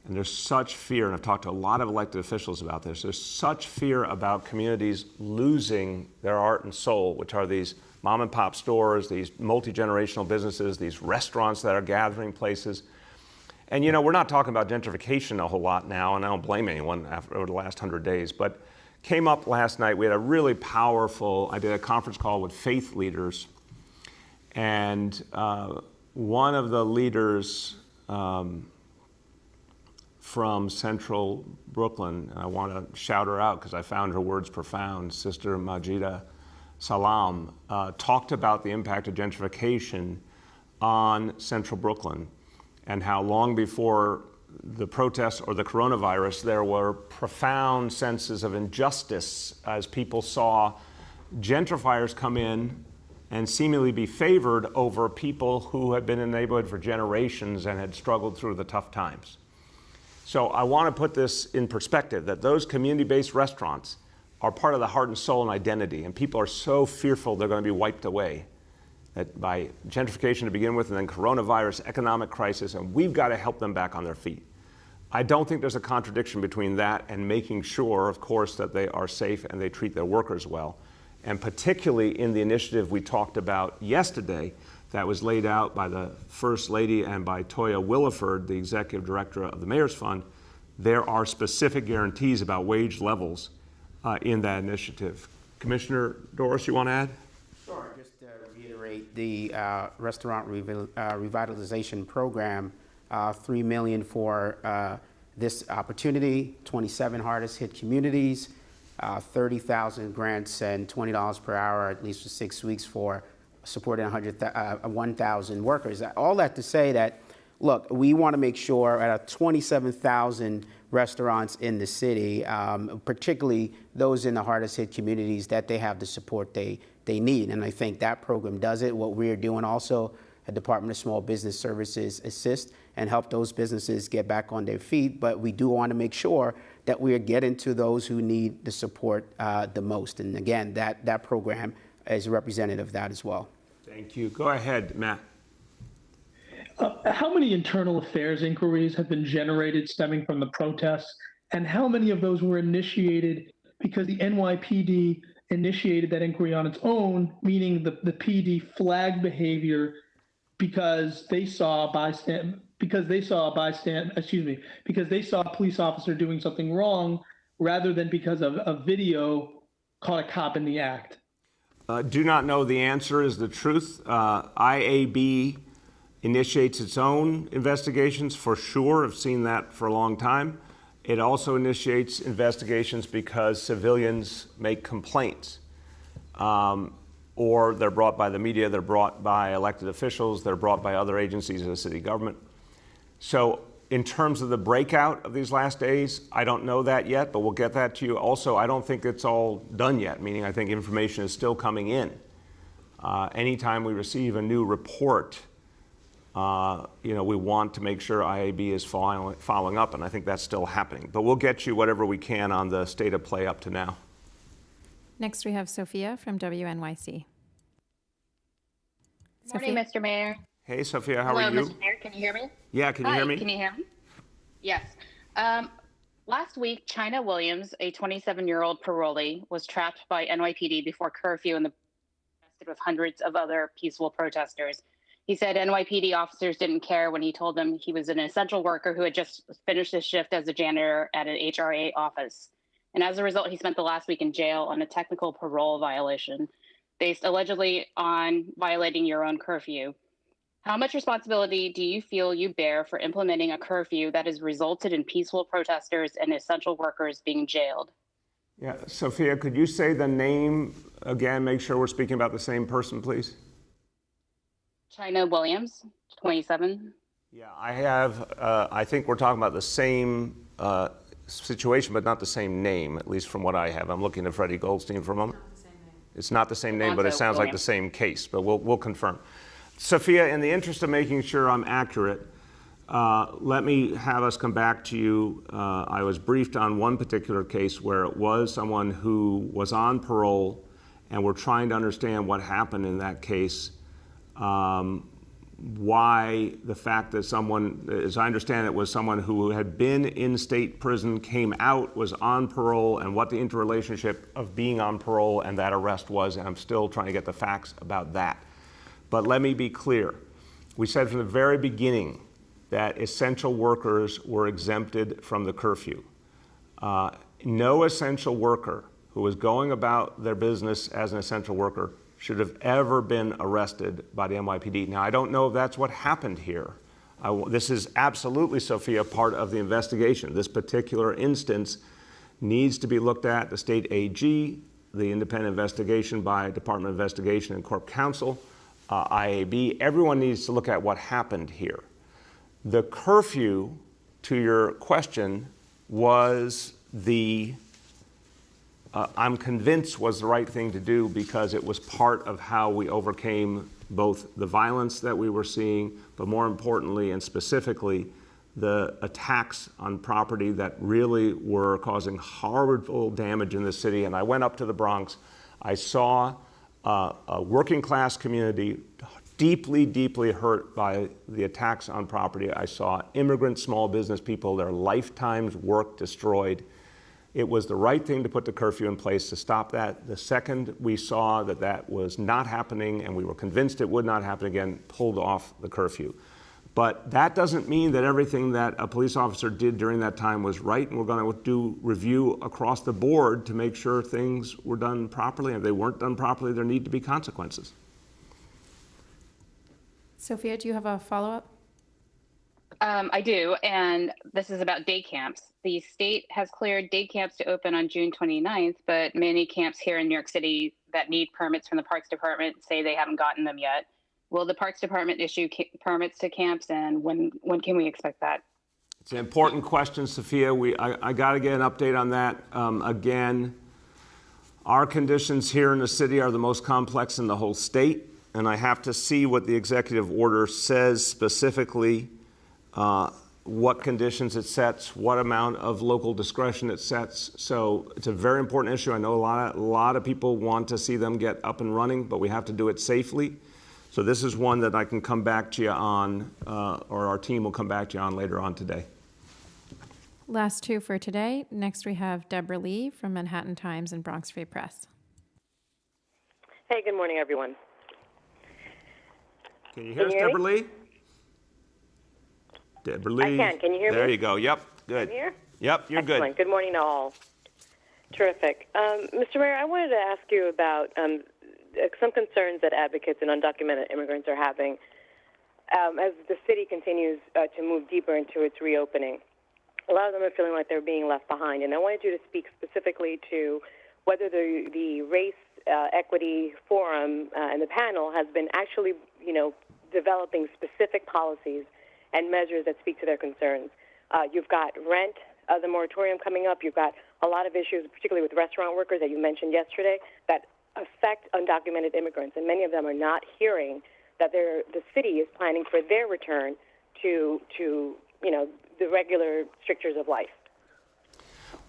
Speaker 1: And there's such fear, and I've talked to a lot of elected officials about this, there's such fear about communities losing their heart and soul, which are these mom and pop stores, these multi-generational businesses, these restaurants that are gathering places. And you know, we're not talking about gentrification a whole lot now, and I don't blame anyone over the last 100 days, but came up last night, we had a really powerful, I did a conference call with faith leaders, and one of the leaders from Central Brooklyn, and I want to shout her out because I found her words profound, Sister Majida Salam, talked about the impact of gentrification on Central Brooklyn and how long before the protests or the coronavirus, there were profound senses of injustice as people saw gentrifiers come in and seemingly be favored over people who had been in the neighborhood for generations and had struggled through the tough times. So I want to put this in perspective, that those community-based restaurants are part of the heart and soul and identity, and people are so fearful they're going to be wiped away, that by gentrification to begin with, and then coronavirus, economic crisis, and we've got to help them back on their feet. I don't think there's a contradiction between that and making sure, of course, that they are safe and they treat their workers well. And particularly in the initiative we talked about yesterday that was laid out by the First Lady and by Toya Williford, the Executive Director of the Mayor's Fund, there are specific guarantees about wage levels in that initiative. Commissioner Dorris, you want to add?
Speaker 2: Sure. Just to reiterate, the restaurant revitalization program, $3 million for this opportunity, 27 hardest hit communities, 30,000 grants and $20 per hour, at least for 6 weeks, for supporting 1,000 workers. All that to say that, look, we want to make sure at 27,000 restaurants in the city, particularly those in the hardest hit communities, that they have the support they need. And I think that program does it. What we're doing also at Department of Small Business Services assist and help those businesses get back on their feet. But we do want to make sure that we are getting to those who need the support the most. And again, that program is representative of that as well.
Speaker 1: Thank you. Go ahead, Matt.
Speaker 11: How many internal affairs inquiries have been generated stemming from the protests, and how many of those were initiated because the NYPD initiated that inquiry on its own, meaning the PD flagged behavior because they saw a police officer doing something wrong, rather than because of a video caught a cop in the act?
Speaker 1: Do not know the answer is the truth. IAB initiates its own investigations for sure. I've seen that for a long time. It also initiates investigations because civilians make complaints. Or they're brought by the media, they're brought by elected officials, they're brought by other agencies of the city government. So in terms of the breakout of these last days, I don't know that yet, but we'll get that to you. Also, I don't think it's all done yet, meaning I think information is still coming in. Anytime we receive a new report, we want to make sure IAB is following up, and I think that's still happening. But we'll get you whatever we can on the state of play up to now.
Speaker 3: Next, we have Sophia from WNYC.
Speaker 12: Good morning, Mr. Mayor.
Speaker 1: Hey, Sophia, how are you?
Speaker 12: Hello, Mr. Mayor. Can you hear me?
Speaker 1: Yeah, can you hear me?
Speaker 12: Can you hear me? Yes. Last week, China Williams, a 27-year-old parolee, was trapped by NYPD before curfew and arrested with hundreds of other peaceful protesters. He said NYPD officers didn't care when he told them he was an essential worker who had just finished his shift as a janitor at an HRA office. And as a result, he spent the last week in jail on a technical parole violation. based allegedly on violating your own curfew. How much responsibility do you feel you bear for implementing a curfew that has resulted in peaceful protesters and essential workers being jailed?
Speaker 1: Yeah, Sophia, could you say the name again? Make sure we're speaking about the same person, please.
Speaker 12: China Williams, 27.
Speaker 1: Yeah, I have, I think we're talking about the same situation, but not the same name, at least from what I have. I'm looking at Freddie Goldstein for a moment. It's not the same name, but it sounds like the same case, but we'll confirm. Sophia, in the interest of making sure I'm accurate, let me have us come back to you. I was briefed on one particular case where it was someone who was on parole, and we're trying to understand what happened in that case. Why the fact that someone, as I understand it, was someone who had been in state prison, came out, was on parole, and what the interrelationship of being on parole and that arrest was, and I'm still trying to get the facts about that. But let me be clear. We said from the very beginning that essential workers were exempted from the curfew. No essential worker who was going about their business as an essential worker should have ever been arrested by the NYPD. Now, I don't know if that's what happened here. This is absolutely, Sophia, part of the investigation. This particular instance needs to be looked at. The state AG, the independent investigation by Department of Investigation and Corp Counsel, IAB, everyone needs to look at what happened here. The curfew, to your question, was I'm convinced was the right thing to do because it was part of how we overcame both the violence that we were seeing, but more importantly and specifically, the attacks on property that really were causing horrible damage in the city. And I went up to the Bronx. I saw a working class community deeply, deeply hurt by the attacks on property. I saw immigrant small business people, their lifetimes' work destroyed. It was the right thing to put the curfew in place to stop that. The second we saw that that was not happening and we were convinced it would not happen again, pulled off the curfew. But that doesn't mean that everything that a police officer did during that time was right, and we're going to do review across the board to make sure things were done properly. And if they weren't done properly, there need to be consequences.
Speaker 3: Sophia, do you have a follow-up?
Speaker 12: I do, and this is about day camps. The state has cleared day camps to open on June 29th, but many camps here in New York City that need permits from the Parks Department say they haven't gotten them yet. Will the Parks Department issue permits to camps, and when can we expect that?
Speaker 1: It's an important question, Sophia. I got to get an update on that. Again, our conditions here in the city are the most complex in the whole state, and I have to see what the executive order says specifically, what conditions it sets, what amount of local discretion it sets. So it's a very important issue. I know a lot of people want to see them get up and running, but we have to do it safely. So this is one that I can come back to you on, or our team will come back to you on later on today.
Speaker 3: Last two for today. Next we have Deborah Lee from Manhattan Times and Bronx Free Press.
Speaker 13: Hey, good morning, everyone.
Speaker 1: Can you hear us, Deborah Lee? Deborah Lee.
Speaker 13: I can. Can you hear me?
Speaker 1: There you go. Yep. Good.
Speaker 13: I'm here?
Speaker 1: Yep, you're
Speaker 13: Excellent.
Speaker 1: good.
Speaker 13: Good morning to all. Terrific. Mr. Mayor, I wanted to ask you about some concerns that advocates and undocumented immigrants are having as the city continues to move deeper into its reopening. A lot of them are feeling like they're being left behind, and I wanted you to speak specifically to whether the Race Equity Forum and the panel has been actually, developing specific policies and measures that speak to their concerns. You've got rent, the moratorium coming up. You've got a lot of issues, particularly with restaurant workers that you mentioned yesterday, that affect undocumented immigrants, and many of them are not hearing that the city is planning for their return to the regular strictures of life.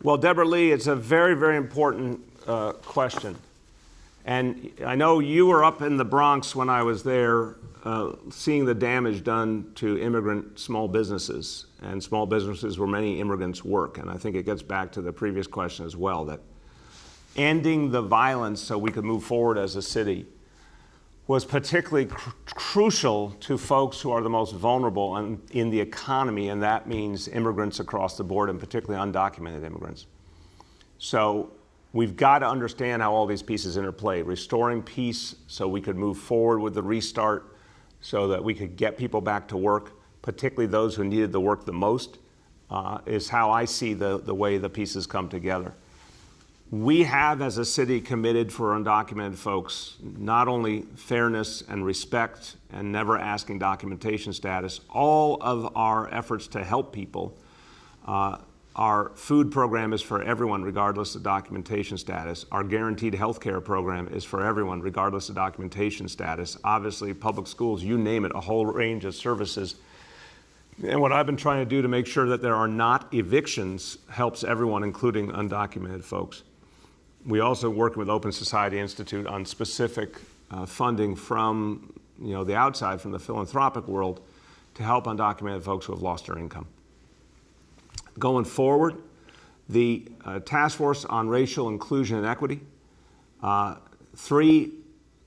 Speaker 1: Well, Deborah Lee, it's a very, very important question. And I know you were up in the Bronx when I was there seeing the damage done to immigrant small businesses, and small businesses where many immigrants work. And I think it gets back to the previous question as well, that ending the violence so we could move forward as a city was particularly crucial to folks who are the most vulnerable in the economy, and that means immigrants across the board, and particularly undocumented immigrants. So we've got to understand how all these pieces interplay. Restoring peace so we could move forward with the restart, so that we could get people back to work, particularly those who needed the work the most, is how I see the way the pieces come together. We have, as a city, committed for undocumented folks not only fairness and respect and never asking documentation status, all of our efforts to help people. Our food program is for everyone, regardless of documentation status. Our guaranteed health care program is for everyone, regardless of documentation status. Obviously, public schools, you name it, a whole range of services. And what I've been trying to do to make sure that there are not evictions helps everyone, including undocumented folks. We also work with Open Society Institute on specific funding from the outside, from the philanthropic world, to help undocumented folks who have lost their income. Going forward, the Task Force on Racial Inclusion and Equity, 3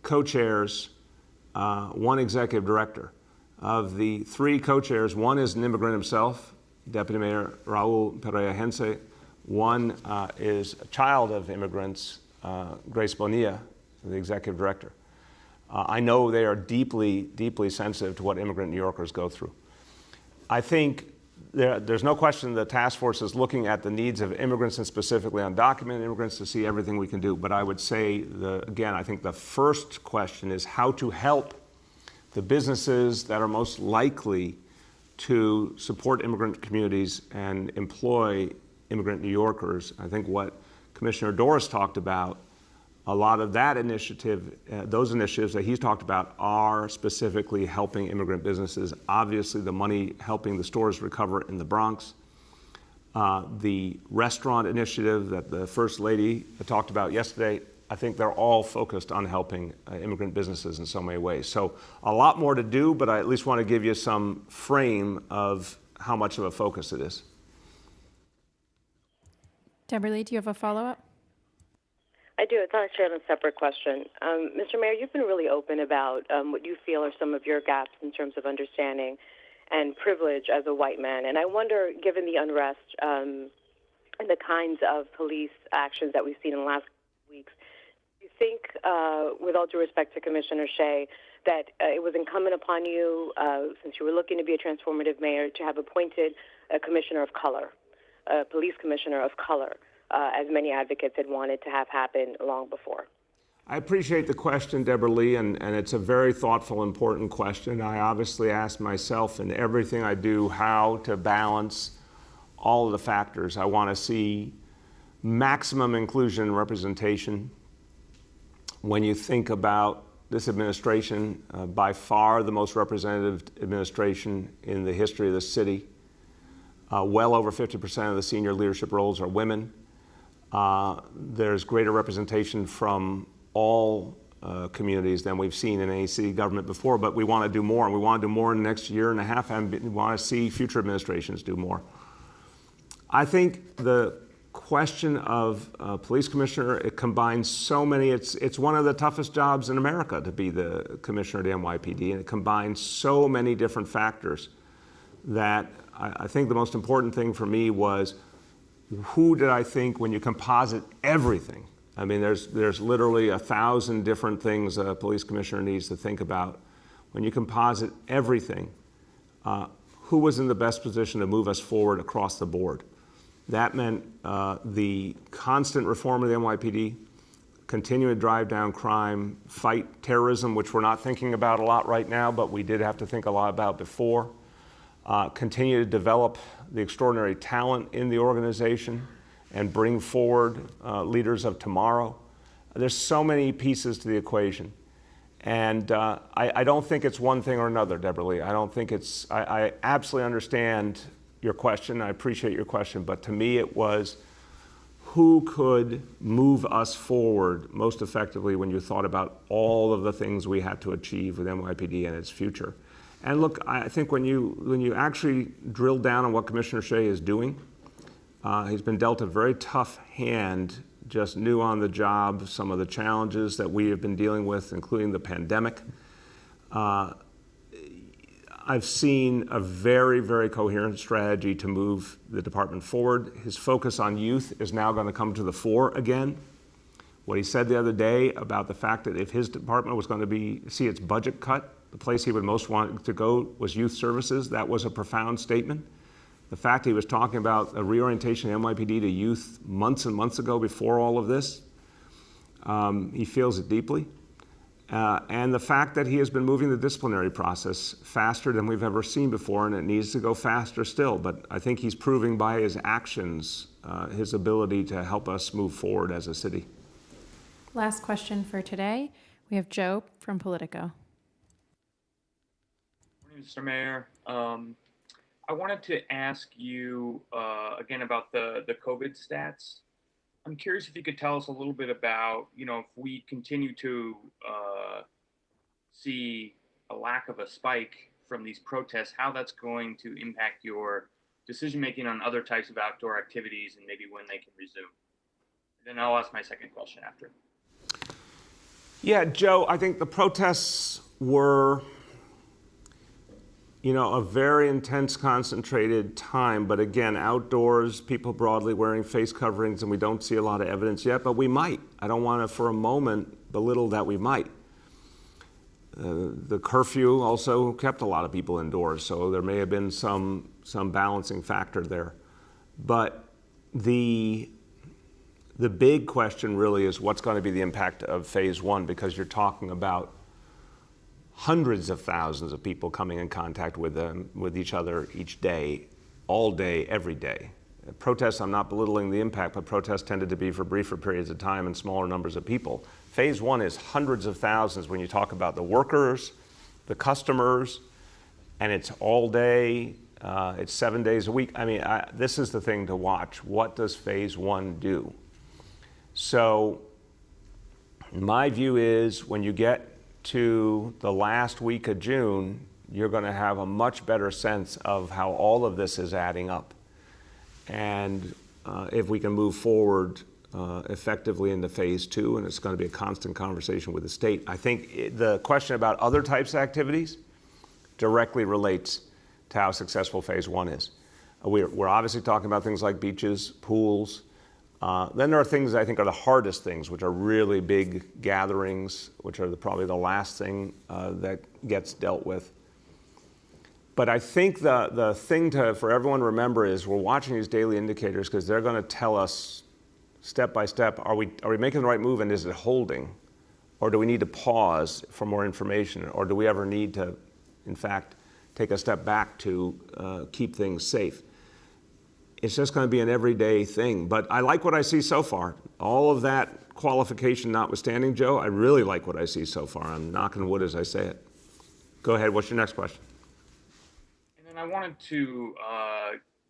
Speaker 1: co-chairs, 1 executive director. Of the 3 co-chairs, 1 is an immigrant himself, Deputy Mayor Raul Pereira-Hense. 1 is a child of immigrants, Grace Bonilla, the executive director. I know they are deeply, deeply sensitive to what immigrant New Yorkers go through. I think there's no question the task force is looking at the needs of immigrants, and specifically undocumented immigrants, to see everything we can do. But I would say, again, I think the first question is how to help the businesses that are most likely to support immigrant communities and employ immigrant New Yorkers. I think what Commissioner Doris talked about, a lot of that initiative, those initiatives that he's talked about, are specifically helping immigrant businesses. Obviously, the money helping the stores recover in the Bronx. The restaurant initiative that the First Lady talked about yesterday, I think they're all focused on helping immigrant businesses in so many ways. So a lot more to do, but I at least want to give you some frame of how much of a focus it is.
Speaker 3: Deborah Lee, do you have a follow-up?
Speaker 13: I do. It's actually on a separate question. Mr. Mayor, you've been really open about what you feel are some of your gaps in terms of understanding and privilege as a white man. And I wonder, given the unrest and the kinds of police actions that we've seen in the last weeks, do you think, with all due respect to Commissioner Shea, that it was incumbent upon you, since you were looking to be a transformative mayor, to have appointed a commissioner of color, a police commissioner of color, as many advocates had wanted to have happen long before?
Speaker 1: I appreciate the question, Deborah Lee, and it's a very thoughtful, important question. I obviously ask myself in everything I do how to balance all of the factors. I want to see maximum inclusion and representation. When you think about this administration, by far the most representative administration in the history of the city, well over 50% of the senior leadership roles are women. There's greater representation from all communities than we've seen in any city government before, but we want to do more, and we want to do more in the next year and a half, and we want to see future administrations do more. I think the question of police commissioner, it combines so many, it's one of the toughest jobs in America to be the commissioner of the NYPD, and it combines so many different factors that I think the most important thing for me was, who did I think, when you composite everything, I mean, there's literally 1,000 different things a police commissioner needs to think about. When you composite everything, who was in the best position to move us forward across the board? That meant the constant reform of the NYPD, continue to drive down crime, fight terrorism, which we're not thinking about a lot right now, but we did have to think a lot about before. Continue to develop the extraordinary talent in the organization and bring forward leaders of tomorrow. There's so many pieces to the equation. And I don't think it's one thing or another, Deborah Lee. I don't think it's, I absolutely understand your question. I appreciate your question. But to me, it was who could move us forward most effectively when you thought about all of the things we had to achieve with NYPD and its future. And look, I think when you actually drill down on what Commissioner Shea is doing, he's been dealt a very tough hand, just new on the job, some of the challenges that we have been dealing with, including the pandemic. I've seen a very, very coherent strategy to move the department forward. His focus on youth is now going to come to the fore again. What he said the other day about the fact that if his department was going to see its budget cut, the place he would most want to go was youth services. That was a profound statement. The fact he was talking about a reorientation of NYPD to youth months and months ago before all of this, he feels it deeply. And the fact that he has been moving the disciplinary process faster than we've ever seen before, and it needs to go faster still. But I think he's proving by his actions his ability to help us move forward as a city.
Speaker 3: Last question for today. We have Joe from Politico.
Speaker 14: Mr. Mayor, I wanted to ask you again about the COVID stats. I'm curious if you could tell us a little bit about, if we continue to see a lack of a spike from these protests, how that's going to impact your decision-making on other types of outdoor activities and maybe when they can resume. And then I'll ask my second question after.
Speaker 1: Yeah, Joe, I think the protests were, a very intense, concentrated time. But again, outdoors, people broadly wearing face coverings, and we don't see a lot of evidence yet, but we might. I don't want to, for a moment, belittle that we might. The curfew also kept a lot of people indoors, so there may have been some balancing factor there. But the big question really is what's going to be the impact of phase one, because you're talking about hundreds of thousands of people coming in contact with each other each day, all day, every day. Protests, I'm not belittling the impact, but protests tended to be for briefer periods of time and smaller numbers of people. Phase one is hundreds of thousands when you talk about the workers, the customers, and it's all day, it's 7 days a week. I mean, this is the thing to watch. What does phase one do? So my view is when you get to the last week of June, you're going to have a much better sense of how all of this is adding up. And if we can move forward effectively into phase two, and it's going to be a constant conversation with the state. I think the question about other types of activities directly relates to how successful phase one is. We're obviously talking about things like beaches, pools. Then there are things I think are the hardest things, which are really big gatherings, which are probably the last thing that gets dealt with. But I think the thing for everyone to remember is we're watching these daily indicators because they're going to tell us step by step, are we making the right move and is it holding? Or do we need to pause for more information? Or do we ever need to, in fact, take a step back to keep things safe? It's just going to be an everyday thing. But I like what I see so far. All of that qualification notwithstanding, Joe, I really like what I see so far. I'm knocking wood as I say it. Go ahead. What's your next question?
Speaker 14: And then I wanted to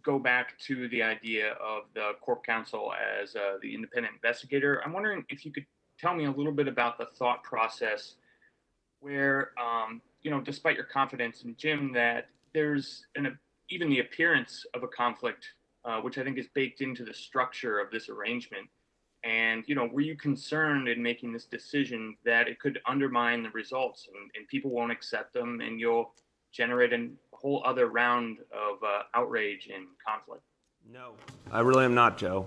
Speaker 14: go back to the idea of the Corp Counsel as the independent investigator. I'm wondering if you could tell me a little bit about the thought process where, despite your confidence in Jim, that there's even the appearance of a conflict, which I think is baked into the structure of this arrangement. And, were you concerned in making this decision that it could undermine the results and people won't accept them and you'll generate a whole other round of outrage and conflict?
Speaker 1: No, I really am not, Joe.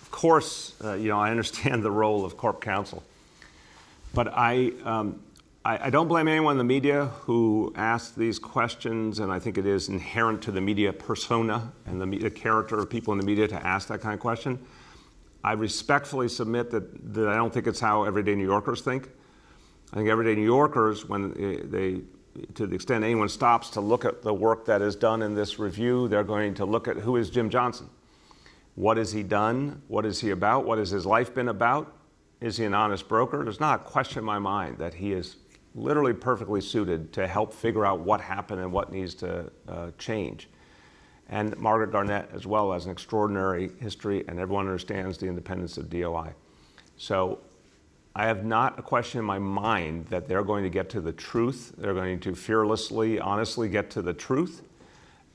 Speaker 1: Of course, I understand the role of Corp Counsel, but I don't blame anyone in the media who asked these questions, and I think it is inherent to the media persona and the character of people in the media to ask that kind of question. I respectfully submit that I don't think it's how everyday New Yorkers think. I think everyday New Yorkers, when to the extent anyone stops to look at the work that is done in this review, they're going to look at who is Jim Johnson. What has he done? What is he about? What has his life been about? Is he an honest broker? There's not a question in my mind that he is literally perfectly suited to help figure out what happened and what needs to change. And Margaret Garnett as well has an extraordinary history, and everyone understands the independence of DOI. So I have not a question in my mind that they're going to get to the truth. They're going to fearlessly, honestly get to the truth.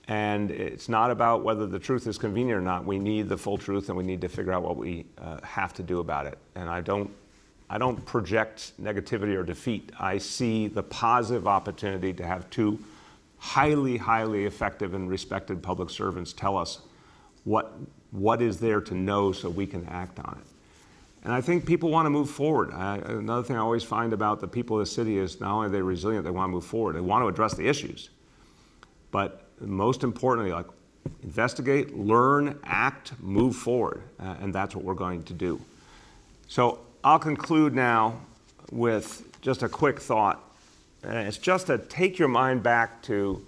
Speaker 1: And it's not about whether the truth is convenient or not. We need the full truth, and we need to figure out what we have to do about it. And I don't project negativity or defeat. I see the positive opportunity to have two highly, highly effective and respected public servants tell us what is there to know so we can act on it. And I think people want to move forward. Another thing I always find about the people of the city is not only are they resilient, they want to move forward. They want to address the issues. But most importantly, like, investigate, learn, act, move forward. And that's what we're going to do. So I'll conclude now with just a quick thought. And it's just to take your mind back to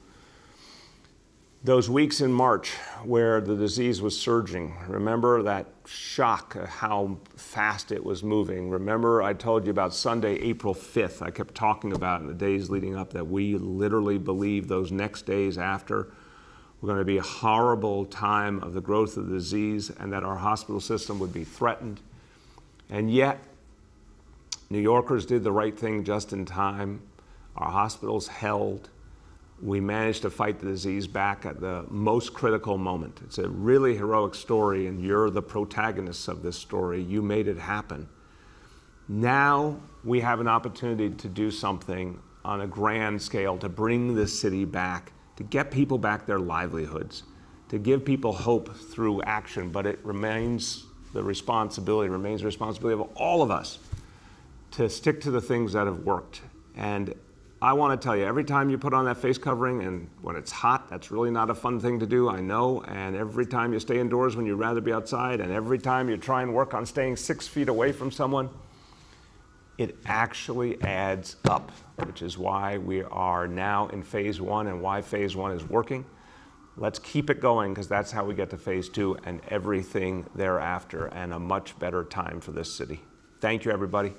Speaker 1: those weeks in March where the disease was surging. Remember that shock of how fast it was moving. Remember I told you about Sunday, April 5th. I kept talking about in the days leading up that we literally believed those next days after were going to be a horrible time of the growth of the disease and that our hospital system would be threatened. And yet, New Yorkers did the right thing just in time. Our hospitals held. We managed to fight the disease back at the most critical moment. It's a really heroic story, and you're the protagonists of this story. You made it happen. Now we have an opportunity to do something on a grand scale to bring this city back, to get people back their livelihoods, to give people hope through action. But it remains the responsibility of all of us to stick to the things that have worked. And I want to tell you, every time you put on that face covering, and when it's hot, that's really not a fun thing to do, I know. And every time you stay indoors when you'd rather be outside, and every time you try and work on staying 6 feet away from someone, it actually adds up, which is why we are now in phase 1 and why phase 1 is working. Let's keep it going, because that's how we get to phase 2 and everything thereafter, and a much better time for this city. Thank you, everybody.